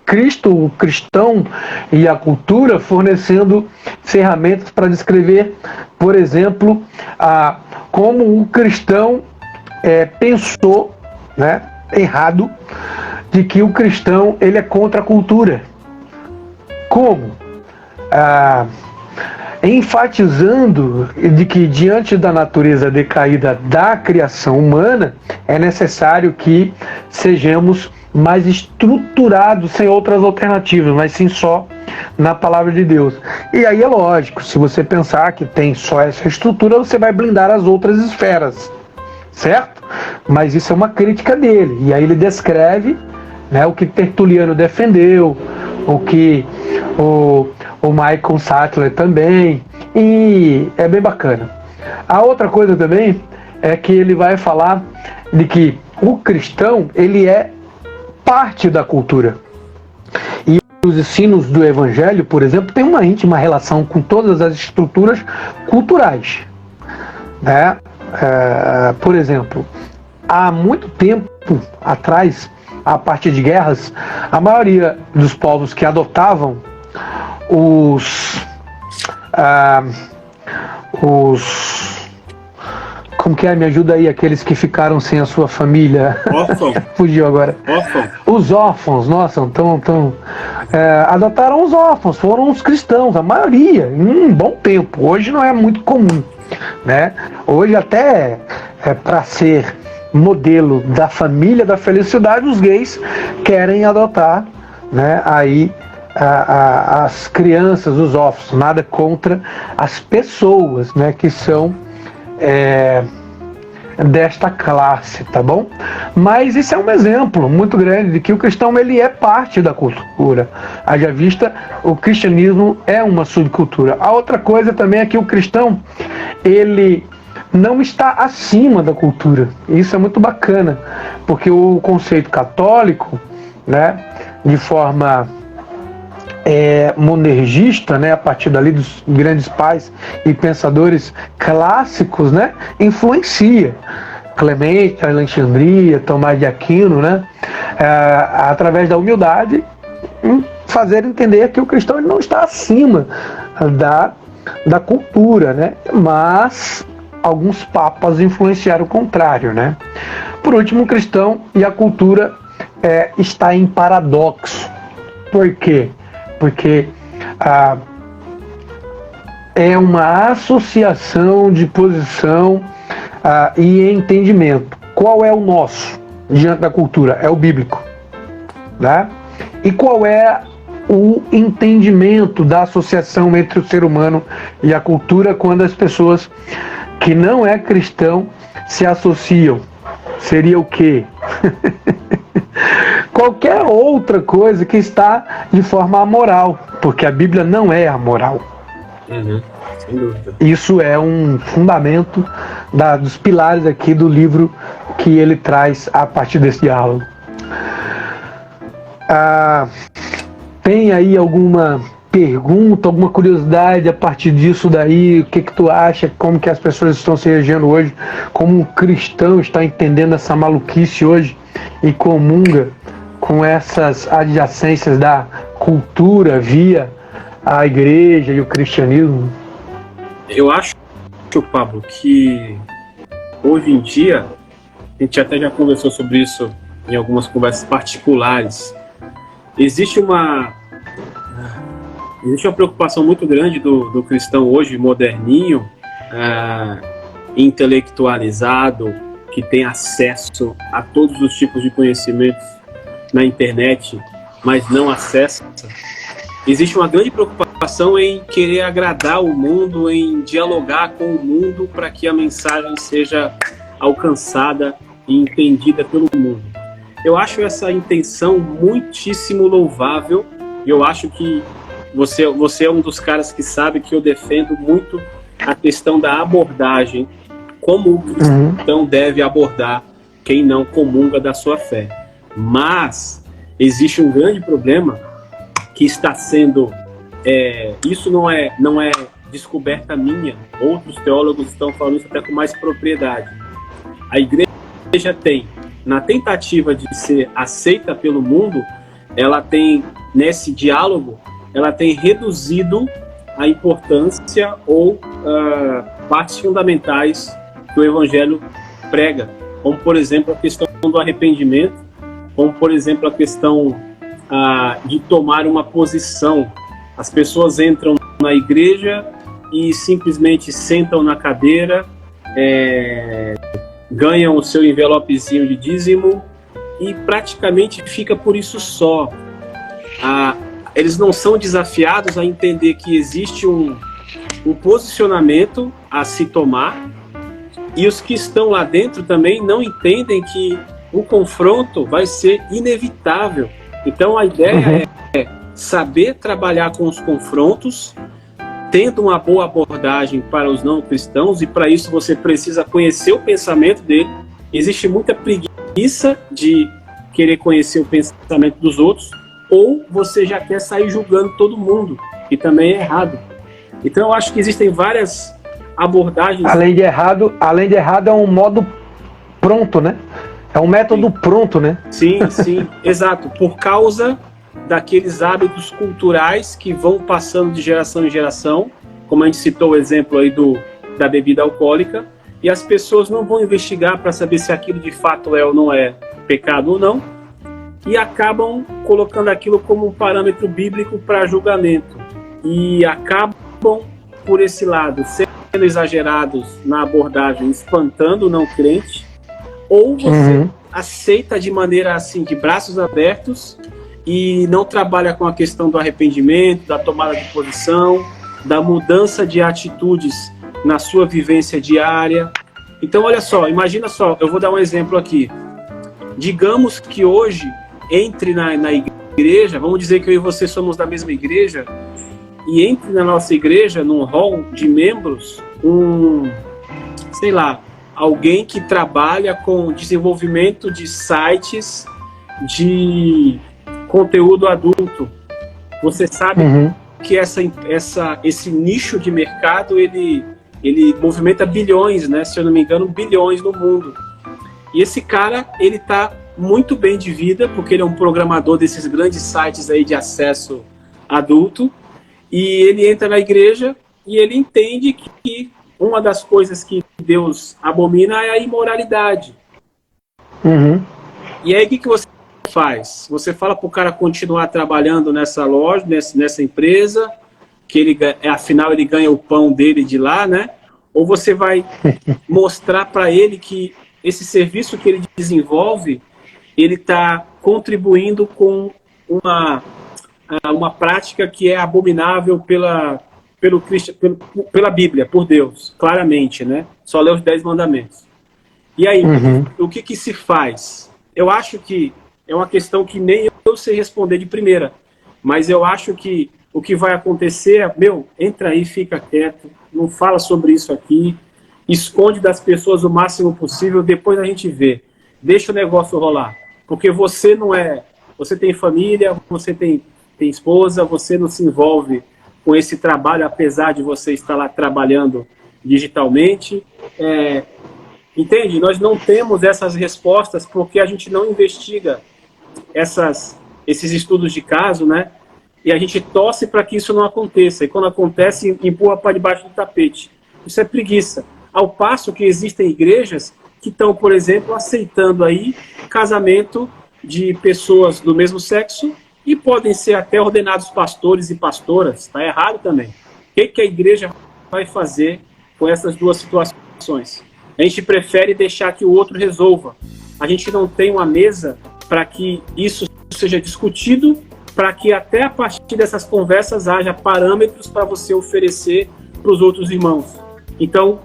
Cristo, o cristão e a cultura, fornecendo ferramentas para descrever, por exemplo, como o cristão pensou, né, errado, de que o cristão ele é contra a cultura. Como? Enfatizando de que, diante da natureza decaída da criação humana, é necessário que sejamos
mais estruturado, sem outras alternativas, mas sim só na palavra de Deus. E aí é lógico, se você pensar que tem só essa estrutura, você vai blindar as outras esferas, certo? Mas isso é uma crítica dele, e aí ele descreve, né, o que Tertuliano defendeu, o que o Michael Sattler também, e é bem bacana. A outra coisa também é que ele vai falar de que o cristão, ele é parte da cultura. E os ensinos do Evangelho, por exemplo, têm uma íntima relação com todas as estruturas culturais, né? Por exemplo, há muito tempo atrás, a partir de guerras, a maioria dos povos que adotavam como que é? Me ajuda aí, aqueles que ficaram sem a sua família.
Órfão.
Fugiu agora.
Órfão.
Os órfãos, nossa, adotaram os órfãos, foram os cristãos, a maioria, em um bom tempo. Hoje não é muito comum, né? Hoje até para ser modelo da família da felicidade, os gays querem adotar, né, aí as crianças, os órfãos. Nada contra as pessoas, né, que são desta classe, tá bom? Mas isso é um exemplo muito grande de que o cristão, ele é parte da cultura. Haja vista, o cristianismo é uma subcultura. A outra coisa também é que o cristão, ele não está acima da cultura. Isso é muito bacana, porque o conceito católico, né, de forma monergista, né, a partir dali dos grandes pais e pensadores clássicos, né, influencia Clemente, Alexandria, Tomás de Aquino, né, através da humildade, fazer entender que o cristão, ele não está acima da cultura, né, mas alguns papas influenciaram o contrário, né. Por último, o cristão e a cultura está em paradoxo. Por quê? Porque é uma associação de posição e entendimento. Qual é o nosso diante da cultura? É o bíblico, né? E qual é o entendimento da associação entre o ser humano e a cultura quando as pessoas que não é cristão se associam? Seria o quê? Qualquer outra coisa que está de forma amoral, porque a Bíblia não é amoral.
Sem dúvida.
Isso é um fundamento dos pilares aqui do livro que ele traz a partir desse diálogo. Tem aí alguma pergunta, alguma curiosidade a partir disso daí? O que tu acha? Como que as pessoas estão se reagindo hoje? Como um cristão está entendendo essa maluquice hoje e comunga com essas adjacências da cultura via a igreja e o cristianismo?
Eu acho, Pablo, que hoje em dia, a gente até já conversou sobre isso em algumas conversas particulares, existe uma preocupação muito grande do cristão hoje, moderninho, intelectualizado, que tem acesso a todos os tipos de conhecimentos na internet, mas não acessa. Existe uma grande preocupação em querer agradar o mundo, em dialogar com o mundo para que a mensagem seja alcançada e entendida pelo mundo. Eu acho essa intenção muitíssimo louvável, e eu acho que você é um dos caras que sabe que eu defendo muito a questão da abordagem, como o cristão deve abordar quem não comunga da sua fé. Mas existe um grande problema que está sendo, isso não é descoberta minha, outros teólogos estão falando isso até com mais propriedade. A igreja tem, na tentativa de ser aceita pelo mundo, ela tem, nesse diálogo, ela tem reduzido a importância ou partes fundamentais que o Evangelho prega, como, por exemplo, a questão do arrependimento, como, por exemplo, a questão de tomar uma posição. As pessoas entram na igreja e simplesmente sentam na cadeira, ganham o seu envelopezinho de dízimo e praticamente fica por isso só. Eles não são desafiados a entender que existe um posicionamento a se tomar, e os que estão lá dentro também não entendem que o confronto vai ser inevitável. Então a ideia é saber trabalhar com os confrontos, tendo uma boa abordagem para os não cristãos, e para isso você precisa conhecer o pensamento dele. Existe muita preguiça de querer conhecer o pensamento dos outros, ou você já quer sair julgando todo mundo, que também é errado. Então eu acho que existem várias abordagens.
Além de errado é um modo pronto, né? É um método pronto, né?
Sim, exato. Por causa daqueles hábitos culturais que vão passando de geração em geração, como a gente citou o exemplo aí da bebida alcoólica, e as pessoas não vão investigar para saber se aquilo de fato é ou não é pecado ou não, e acabam colocando aquilo como um parâmetro bíblico para julgamento, e acabam, por esse lado, sendo exagerados na abordagem, espantando o não crente, ou você aceita de maneira assim, de braços abertos, e não trabalha com a questão do arrependimento, da tomada de posição, da mudança de atitudes na sua vivência diária. Então, olha só, imagina só, eu vou dar um exemplo aqui. Digamos que hoje entre na igreja, vamos dizer que eu e você somos da mesma igreja, e entre na nossa igreja, num hall de membros, alguém que trabalha com desenvolvimento de sites de conteúdo adulto. Você sabe que esse nicho de mercado, ele movimenta bilhões, né? Se eu não me engano, bilhões no mundo. E esse cara, ele está muito bem de vida, porque ele é um programador desses grandes sites aí de acesso adulto, e ele entra na igreja e ele entende que uma das coisas que Deus abomina é a imoralidade. E aí o que você faz? Você fala para o cara continuar trabalhando nessa loja, nessa empresa, que afinal ele ganha o pão dele de lá, né? Ou você vai mostrar para ele que esse serviço que ele desenvolve, ele está contribuindo com uma prática que é abominável pela Bíblia, por Deus, claramente, né? Só lê os 10 mandamentos. E aí, o que se faz? Eu acho que é uma questão que nem eu sei responder de primeira, mas eu acho que o que vai acontecer é, entra aí, fica quieto, não fala sobre isso aqui, esconde das pessoas o máximo possível, depois a gente vê. Deixa o negócio rolar. Porque você tem família, você tem esposa, você não se envolve com esse trabalho, apesar de você estar lá trabalhando digitalmente. Entende? Nós não temos essas respostas porque a gente não investiga esses estudos de caso, né? E a gente torce para que isso não aconteça. E quando acontece, empurra para debaixo do tapete. Isso é preguiça. Ao passo que existem igrejas que estão, por exemplo, aceitando aí casamento de pessoas do mesmo sexo e podem ser até ordenados pastores e pastoras. Está errado também. O que a igreja vai fazer com essas duas situações? A gente prefere deixar que o outro resolva. A gente não tem uma mesa para que isso seja discutido, para que até a partir dessas conversas haja parâmetros para você oferecer para os outros irmãos. Então,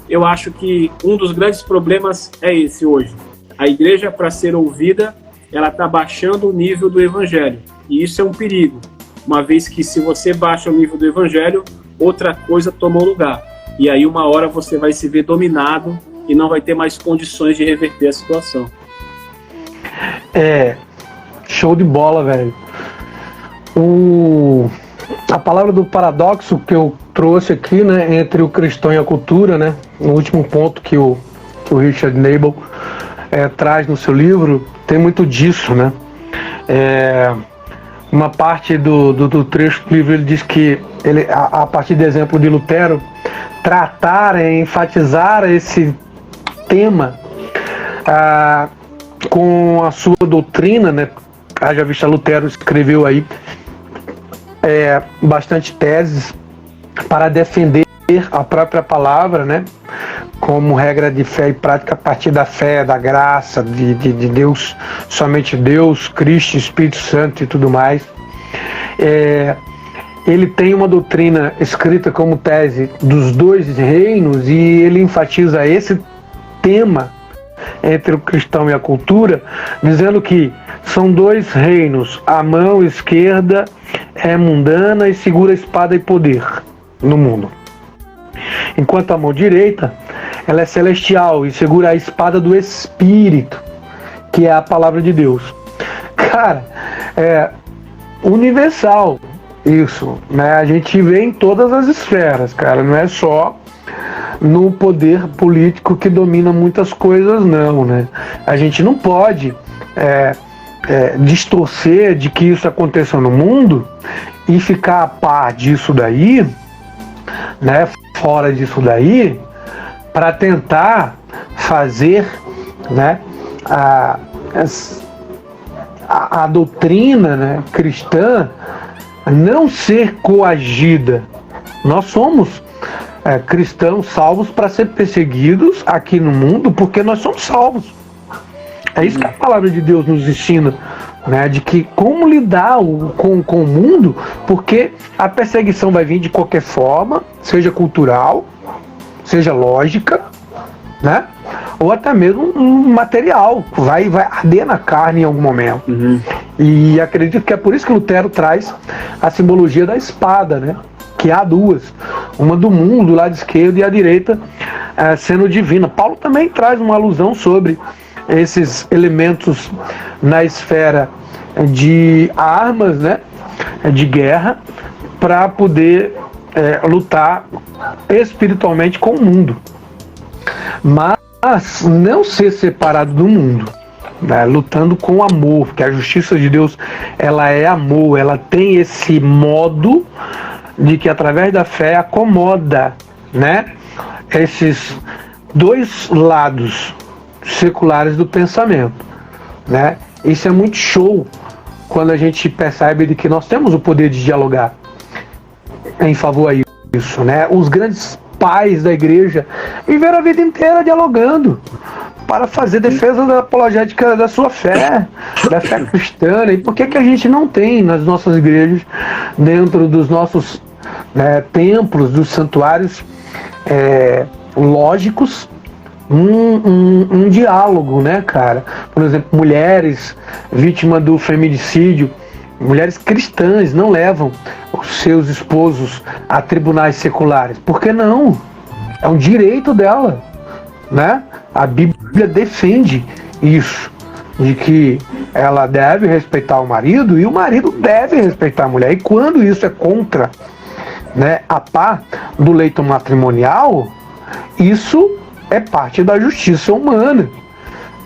eu acho que um dos grandes problemas é esse hoje. A igreja, para ser ouvida, ela está baixando o nível do evangelho. E isso é um perigo, uma vez que se você baixa o nível do evangelho, outra coisa toma o lugar. E aí uma hora você vai se ver dominado e não vai ter mais condições de reverter a situação.
Show de bola, velho. A palavra do paradoxo que eu trouxe aqui, né, entre o cristão e a cultura, né, no último ponto que o Richard Nabel traz no seu livro, tem muito disso, né? Uma parte do trecho do livro, ele diz que ele, a partir do exemplo de Lutero, enfatizar esse tema com a sua doutrina, né? Haja vista, Lutero escreveu aí bastante teses para defender a própria palavra, né?
como regra de fé e prática a partir da fé, da graça, de Deus, somente Deus, Cristo, Espírito Santo e tudo mais. Ele tem uma doutrina escrita como tese dos dois reinos e ele enfatiza esse tema entre o cristão e a cultura, dizendo que são dois reinos, a mão esquerda é mundana e segura espada e poder no mundo, enquanto a mão direita ela é celestial e segura a espada do Espírito, que é a palavra de Deus. Cara, é universal isso, né? A gente vê em todas as esferas, cara, não é só no poder político que domina muitas coisas, não, né? A gente não pode distorcer de que isso aconteça no mundo e ficar a par disso daí, né? Fora disso daí, para tentar fazer, né? A doutrina, né, cristã não ser coagida. Nós somos cristãos salvos para ser perseguidos aqui no mundo porque nós somos salvos. É isso que a palavra de Deus nos ensina, né, de que como lidar com o mundo, porque a perseguição vai vir de qualquer forma, seja cultural, seja lógica, né, ou até mesmo material, vai arder na carne em algum momento. E acredito que é por isso que Lutero traz a simbologia da espada, né? Que há duas, uma do mundo, do lado esquerdo, e a direita sendo divina. Paulo também traz uma alusão sobre esses elementos na esfera de armas, né? De guerra, para poder lutar espiritualmente com o mundo. Mas não ser separado do mundo, né, lutando com amor, porque a justiça de Deus ela é amor, ela tem esse modo de que através da fé acomoda, né, esses dois lados seculares do pensamento, né? Isso é muito show quando a gente percebe de que nós temos o poder de dialogar em favor a isso, né? Os grandes pais da igreja viveram a vida inteira dialogando para fazer defesa da apologética da sua fé, da fé cristã. E por que a gente não tem nas nossas igrejas, dentro dos nossos templos, dos santuários lógicos, um diálogo, né, cara? Por exemplo, mulheres vítimas do feminicídio, mulheres cristãs não levam os seus esposos a tribunais seculares. Por que não? É um direito dela, né? A Bíblia defende isso, de que ela deve respeitar o marido e o marido deve respeitar a mulher. E quando isso é contra, né, a par do leito matrimonial, isso é parte da justiça humana,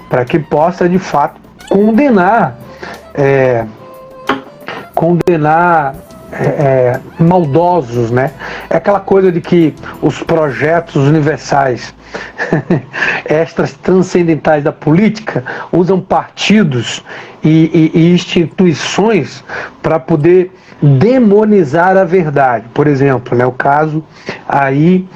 para que possa de fato condenar maldosos, né? É aquela coisa de que os projetos universais extras transcendentais da política usam partidos e instituições para poder demonizar a verdade. Por exemplo, né, o caso aí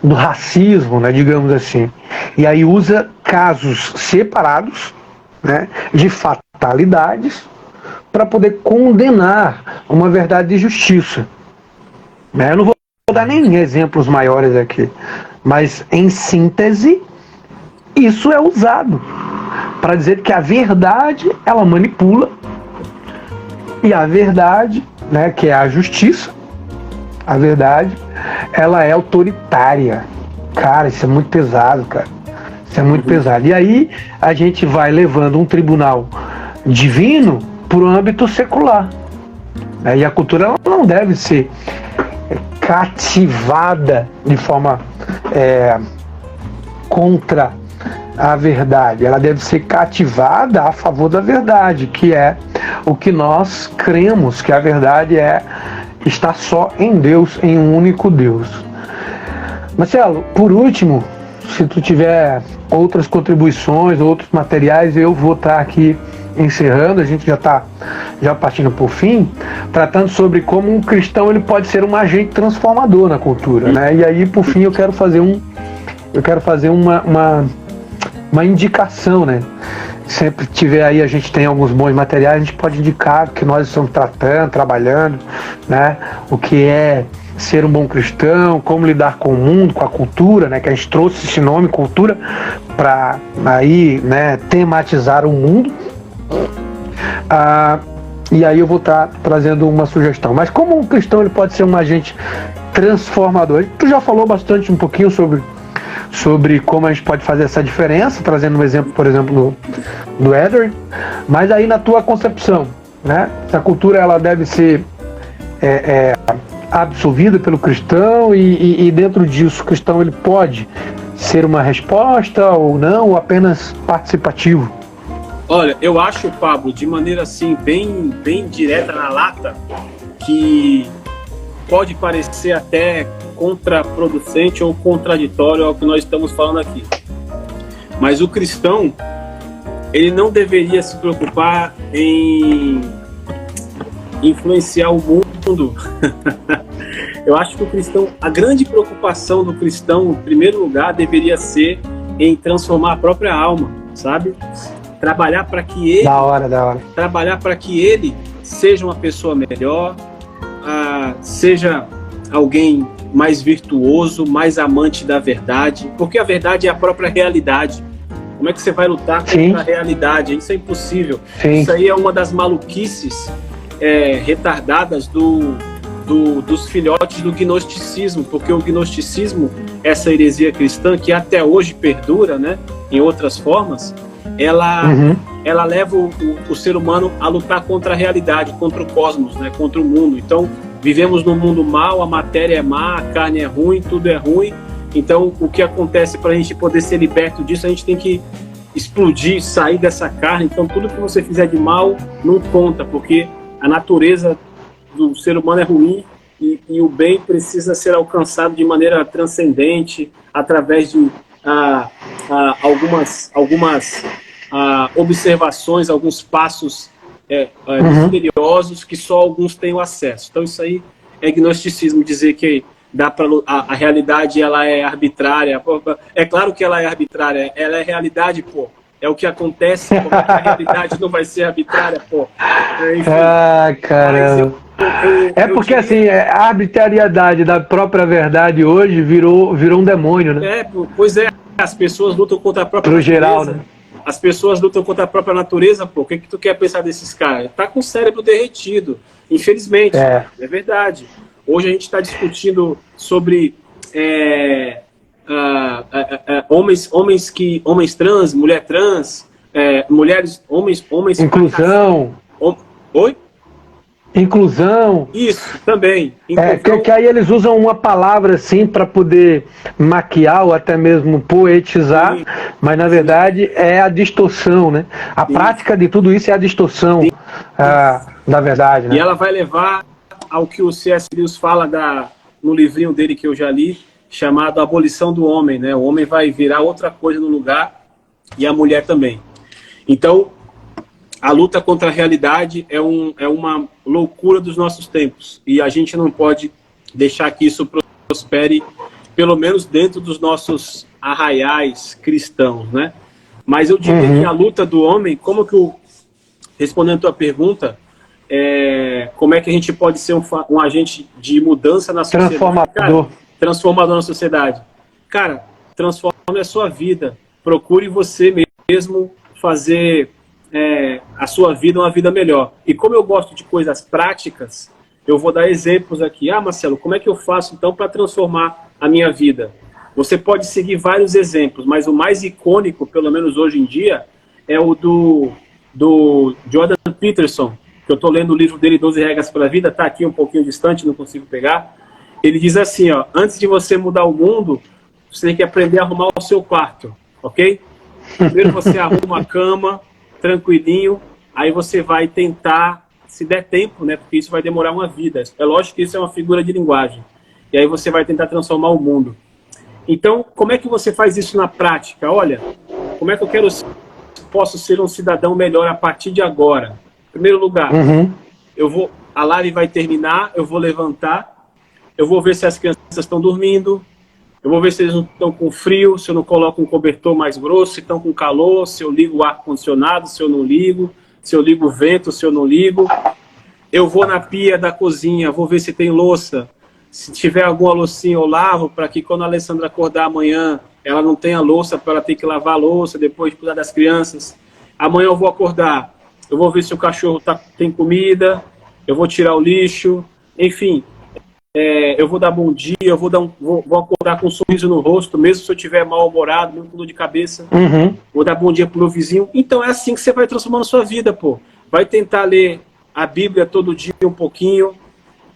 do racismo, né, digamos assim. E aí usa casos separados, né, de fatalidades para poder condenar uma verdade de justiça. Eu não vou dar nem exemplos maiores aqui, mas em síntese, isso é usado para dizer que a verdade ela manipula e a verdade, né, que é a justiça, a verdade, ela é autoritária. Cara, isso é muito pesado, cara. Isso é muito pesado. E aí a gente vai levando um tribunal divino para o âmbito secular. E a cultura ela não deve ser cativada de forma contra a verdade. Ela deve ser cativada a favor da verdade, que é o que nós cremos, que a verdade está só em Deus, em um único Deus. Marcelo, por último, se tu tiver outras contribuições, outros materiais, eu vou estar aqui encerrando, a gente já está partindo por fim, tratando sobre como um cristão ele pode ser um agente transformador na cultura, né? E aí, por fim, eu quero fazer uma indicação, né? Sempre tiver aí, a gente tem alguns bons materiais, a gente pode indicar o que nós estamos tratando, trabalhando, né? O que é ser um bom cristão, como lidar com o mundo, com a cultura, né? Que a gente trouxe esse nome, cultura, para aí, né, tematizar o mundo. E aí eu vou estar trazendo uma sugestão. Mas como um cristão ele pode ser um agente transformador? Tu já falou bastante um pouquinho sobre como a gente pode fazer essa diferença, trazendo um exemplo, por exemplo, do Edward, mas aí na tua concepção, né? Essa cultura ela deve ser absorvida pelo cristão e dentro disso o cristão ele pode ser uma resposta ou não, ou apenas participativo?
Olha, eu acho, Pablo, de maneira assim bem direta na lata, que pode parecer até contraproducente ou contraditório ao que nós estamos falando aqui. Mas o cristão, ele não deveria se preocupar em influenciar o mundo. Eu acho que o cristão, a grande preocupação do cristão, em primeiro lugar, deveria ser em transformar a própria alma, sabe? Trabalhar para que ele, trabalhar para que ele seja uma pessoa melhor, seja alguém mais virtuoso, mais amante da verdade, porque a verdade é a própria realidade. Como é que você vai lutar contra a realidade? Isso é impossível. Sim. Isso aí é uma das maluquices retardadas dos filhotes do gnosticismo, porque o gnosticismo, essa heresia cristã que até hoje perdura, né, em outras formas, ela leva o ser humano a lutar contra a realidade, contra o cosmos, né, contra o mundo. Então, vivemos num mundo mau, a matéria é má, a carne é ruim, tudo é ruim. Então, o que acontece para a gente poder ser liberto disso, a gente tem que explodir, sair dessa carne. Então, tudo que você fizer de mal não conta, porque a natureza do ser humano é ruim e o bem precisa ser alcançado de maneira transcendente, através de algumas observações, alguns passos misteriosos que só alguns têm o acesso. Então isso aí é gnosticismo, dizer que dá para a realidade ela é arbitrária. É claro que ela é arbitrária, ela é realidade, pô. É o que acontece, como é que a realidade não vai ser arbitrária, pô. Enfim,
caramba. Porque assim, a arbitrariedade da própria verdade hoje virou um demônio, né?
Pois é, as pessoas lutam contra a própria natureza.
Geral, né?
As pessoas lutam contra a própria natureza, pô. O que tu quer pensar desses caras? Tá com o cérebro derretido, infelizmente. É verdade. Hoje a gente está discutindo sobre homens trans, mulher trans, homens.
Inclusão.
Oi?
Inclusão.
Isso, também.
Que aí eles usam uma palavra assim para poder maquiar ou até mesmo poetizar, mas na verdade é a distorção, né? A prática de tudo isso é a distorção da verdade, né?
E ela vai levar ao que o C.S. Lewis fala no livrinho dele que eu já li, chamado Abolição do Homem, né? O homem vai virar outra coisa no lugar e a mulher também. Então, a luta contra a realidade é uma loucura dos nossos tempos. E a gente não pode deixar que isso prospere, pelo menos dentro dos nossos arraiais cristãos, né? Mas eu diria que a luta do homem, respondendo a tua pergunta, como é que a gente pode ser um agente de mudança na sociedade? Transformador na sociedade. Cara, transforme a sua vida. Procure você mesmo fazer a sua vida uma vida melhor. E como eu gosto de coisas práticas, eu vou dar exemplos aqui. Marcelo, como é que eu faço então para transformar a minha vida? Você pode seguir vários exemplos, mas o mais icônico, pelo menos hoje em dia, é o do Jordan Peterson, que eu estou lendo o livro dele, 12 Regras para a Vida, está aqui um pouquinho distante, não consigo pegar. Ele diz assim, antes de você mudar o mundo, você tem que aprender a arrumar o seu quarto, ok? Primeiro você arruma a cama, tranquilinho, aí você vai tentar, se der tempo, né, porque isso vai demorar uma vida. É lógico que isso é uma figura de linguagem. E aí você vai tentar transformar o mundo. Então, como é que você faz isso na prática? Olha, como é que eu quero ser posso ser um cidadão melhor a partir de agora? Em primeiro lugar, a live vai terminar, eu vou levantar, eu vou ver se as crianças estão dormindo, eu vou ver se eles não estão com frio, se eu não coloco um cobertor mais grosso, se estão com calor, se eu ligo o ar-condicionado, se eu não ligo, se eu ligo o vento, se eu não ligo. Eu vou na pia da cozinha, vou ver se tem louça. Se tiver alguma loucinha, eu lavo, para que quando a Alessandra acordar amanhã, ela não tenha louça, para ela ter que lavar a louça, depois de cuidar das crianças. Amanhã eu vou acordar, eu vou ver se o cachorro tem comida, eu vou tirar o lixo, enfim... eu vou dar bom dia, eu vou acordar com um sorriso no rosto, mesmo se eu estiver mal-humorado, mesmo com dor de cabeça, vou dar bom dia pro meu vizinho. Então é assim que você vai transformando a sua vida, pô. Vai tentar ler a Bíblia todo dia um pouquinho,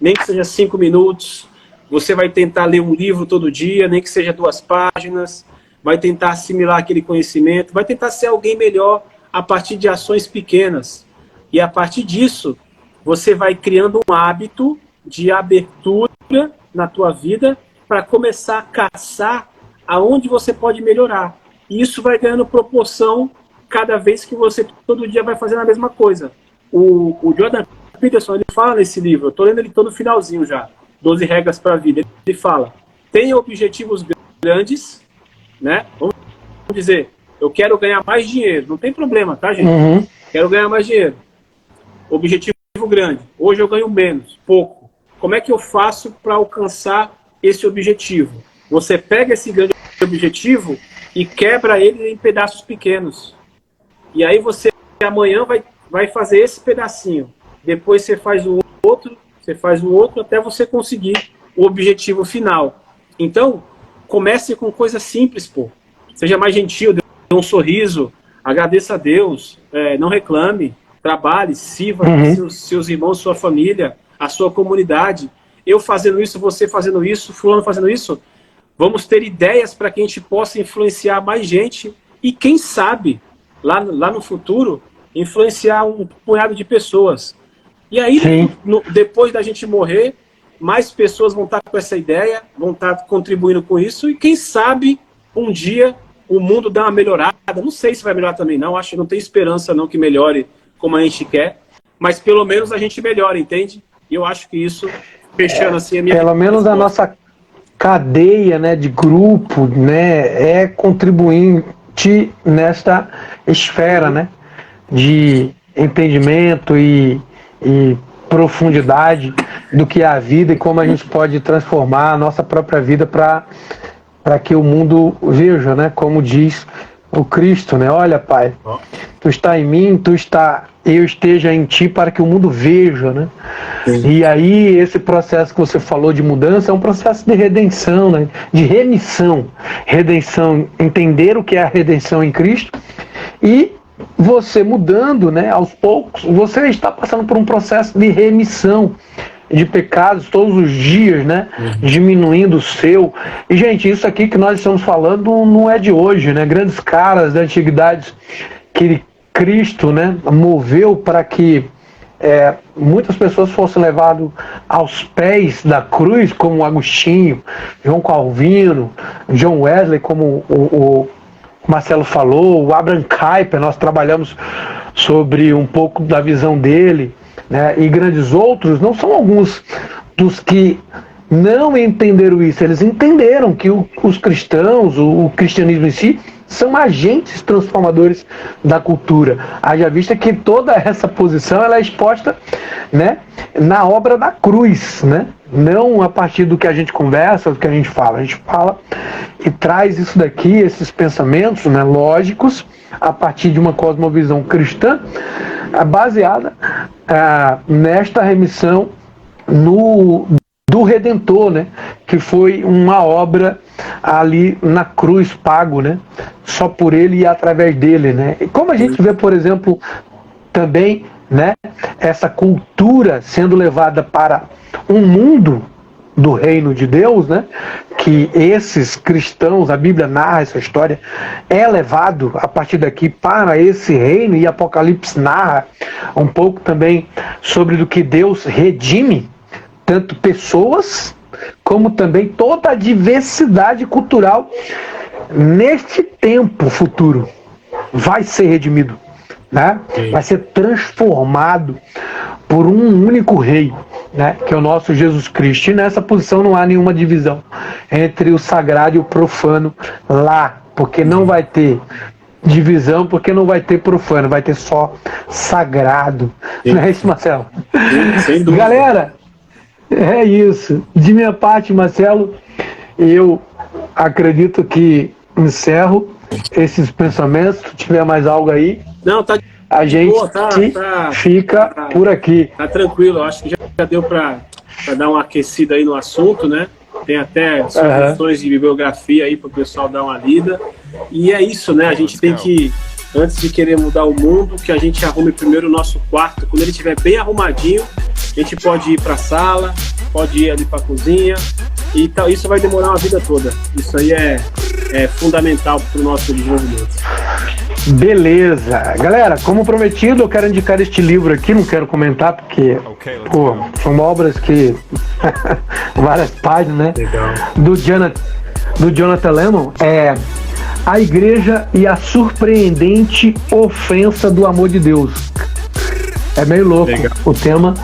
nem que seja 5 minutos. Você vai tentar ler um livro todo dia, nem que seja 2 páginas. Vai tentar assimilar aquele conhecimento, vai tentar ser alguém melhor a partir de ações pequenas. E a partir disso, você vai criando um hábito de abertura na tua vida para começar a caçar aonde você pode melhorar. E isso vai ganhando proporção cada vez que você todo dia vai fazendo a mesma coisa. O Jordan Peterson, ele fala nesse livro, eu estou lendo ele todo no finalzinho já, 12 regras para a vida. Ele fala, tenha objetivos grandes, né? Vamos dizer, eu quero ganhar mais dinheiro, não tem problema, tá, gente? Quero ganhar mais dinheiro. Objetivo grande. Hoje eu ganho menos, pouco. Como é que eu faço para alcançar esse objetivo? Você pega esse grande objetivo e quebra ele em pedaços pequenos. E aí você amanhã vai fazer esse pedacinho. Depois você faz o outro, até você conseguir o objetivo final. Então, comece com coisas simples, pô. Seja mais gentil, dê um sorriso, agradeça a Deus, não reclame, trabalhe, sirva seus irmãos, sua família, a sua comunidade. Eu fazendo isso, você fazendo isso, fulano fazendo isso, vamos ter ideias para que a gente possa influenciar mais gente e quem sabe, lá no futuro, influenciar um punhado de pessoas. E aí, depois da gente morrer, mais pessoas vão estar com essa ideia, vão estar contribuindo com isso e quem sabe, um dia, o mundo dá uma melhorada. Não sei se vai melhorar também não, acho que não tem esperança não que melhore como a gente quer, mas pelo menos a gente melhora, entende? E eu acho que isso, fechando assim a minha...
Pelo menos a nossa cadeia, né, de grupo, né, é contribuinte nesta esfera, né, de entendimento e profundidade do que é a vida e como a gente pode transformar a nossa própria vida para que o mundo veja, né, como diz o Cristo, né, olha, Pai, tu está em mim, eu esteja em ti para que o mundo veja, né? E aí esse processo que você falou de mudança é um processo de redenção, né? De remissão. Redenção, entender o que é a redenção em Cristo e você mudando, né, aos poucos, você está passando por um processo de remissão de pecados todos os dias, né? Diminuindo o seu. E, gente, isso aqui que nós estamos falando não é de hoje, né? Grandes caras da antiguidade que Cristo, né, moveu para que muitas pessoas fossem levadas aos pés da cruz, como Agostinho, João Calvino, John Wesley, como o Marcelo falou, o Abraham Kuyper, nós trabalhamos sobre um pouco da visão dele, né, e grandes outros, não são alguns dos que não entenderam isso, eles entenderam que os cristãos, o cristianismo em si, são agentes transformadores da cultura. Haja vista que toda essa posição ela é exposta, né, na obra da cruz, né? Não a partir do que a gente conversa, do que a gente fala. A gente fala e traz isso daqui, esses pensamentos, né, lógicos, a partir de uma cosmovisão cristã, baseada nesta remissão do Redentor, né, que foi uma obra ali na cruz, pago, né, só por ele e através dele, né. E como a gente vê, por exemplo, também, né, essa cultura sendo levada para um mundo do reino de Deus, né, que esses cristãos, a Bíblia narra essa história, é levado a partir daqui para esse reino, e Apocalipse narra um pouco também sobre do que Deus redime, tanto pessoas, como também toda a diversidade cultural neste tempo futuro.
vai ser redimido, né?
Sim.
Vai ser transformado por um único rei, né? Que é o nosso Jesus Cristo. E nessa posição não há nenhuma divisão entre o sagrado e o profano lá, porque não vai ter divisão, porque não vai ter profano, vai ter só sagrado.
Sim.
Não é isso, Marcelo?
Sim, sem dúvida.
Galera, é isso. De minha parte, Marcelo, eu acredito que encerro esses pensamentos. Se tiver mais algo aí,
Não, tá
a gente
boa, tá
fica por aqui.
Tá tranquilo, acho que já deu para dar uma aquecida aí no assunto, né? Tem até sugestões de bibliografia aí para o pessoal dar uma lida. E é isso, né? A gente tem que, antes de querer mudar o mundo, que a gente arrume primeiro o nosso quarto. Quando ele estiver bem arrumadinho, a gente pode ir para a sala, pode ir ali para a cozinha. E tal. Isso vai demorar uma vida toda. Isso aí é fundamental para o nosso desenvolvimento.
Beleza. Galera, como prometido, eu quero indicar este livro aqui, não quero comentar, porque são obras que... várias páginas, né?
Legal.
Do Jonathan Lemon, A Igreja e a Surpreendente Ofensa do Amor de Deus. É meio louco o tema,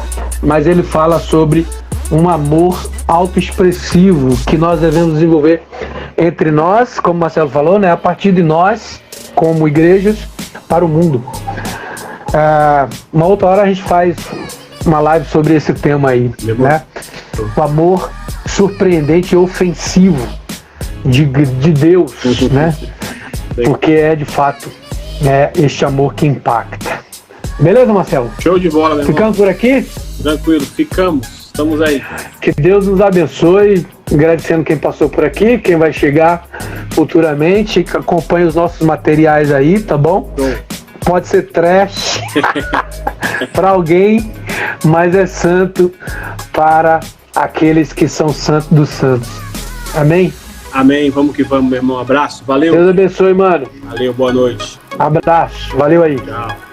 mas ele fala sobre um amor autoexpressivo que nós devemos desenvolver entre nós, como o Marcelo falou, né? A partir de nós, como igrejas, para o mundo. Uma outra hora a gente faz uma live sobre esse tema aí, né? O amor surpreendente e ofensivo de Deus, né? Porque é de fato este amor que impacta. Beleza, Marcelo?
Show de bola, meu irmão.
Ficamos por aqui?
Tranquilo, ficamos. Estamos aí.
Que Deus nos abençoe. Agradecendo quem passou por aqui, quem vai chegar futuramente. Acompanhe os nossos materiais aí, tá bom?
Show.
Pode ser trash para alguém, mas é santo para aqueles que são santos dos santos. Amém?
Amém. Vamos que vamos, meu irmão. Abraço. Valeu.
Deus abençoe, mano.
Valeu. Boa noite.
Abraço. Valeu aí.
Tchau.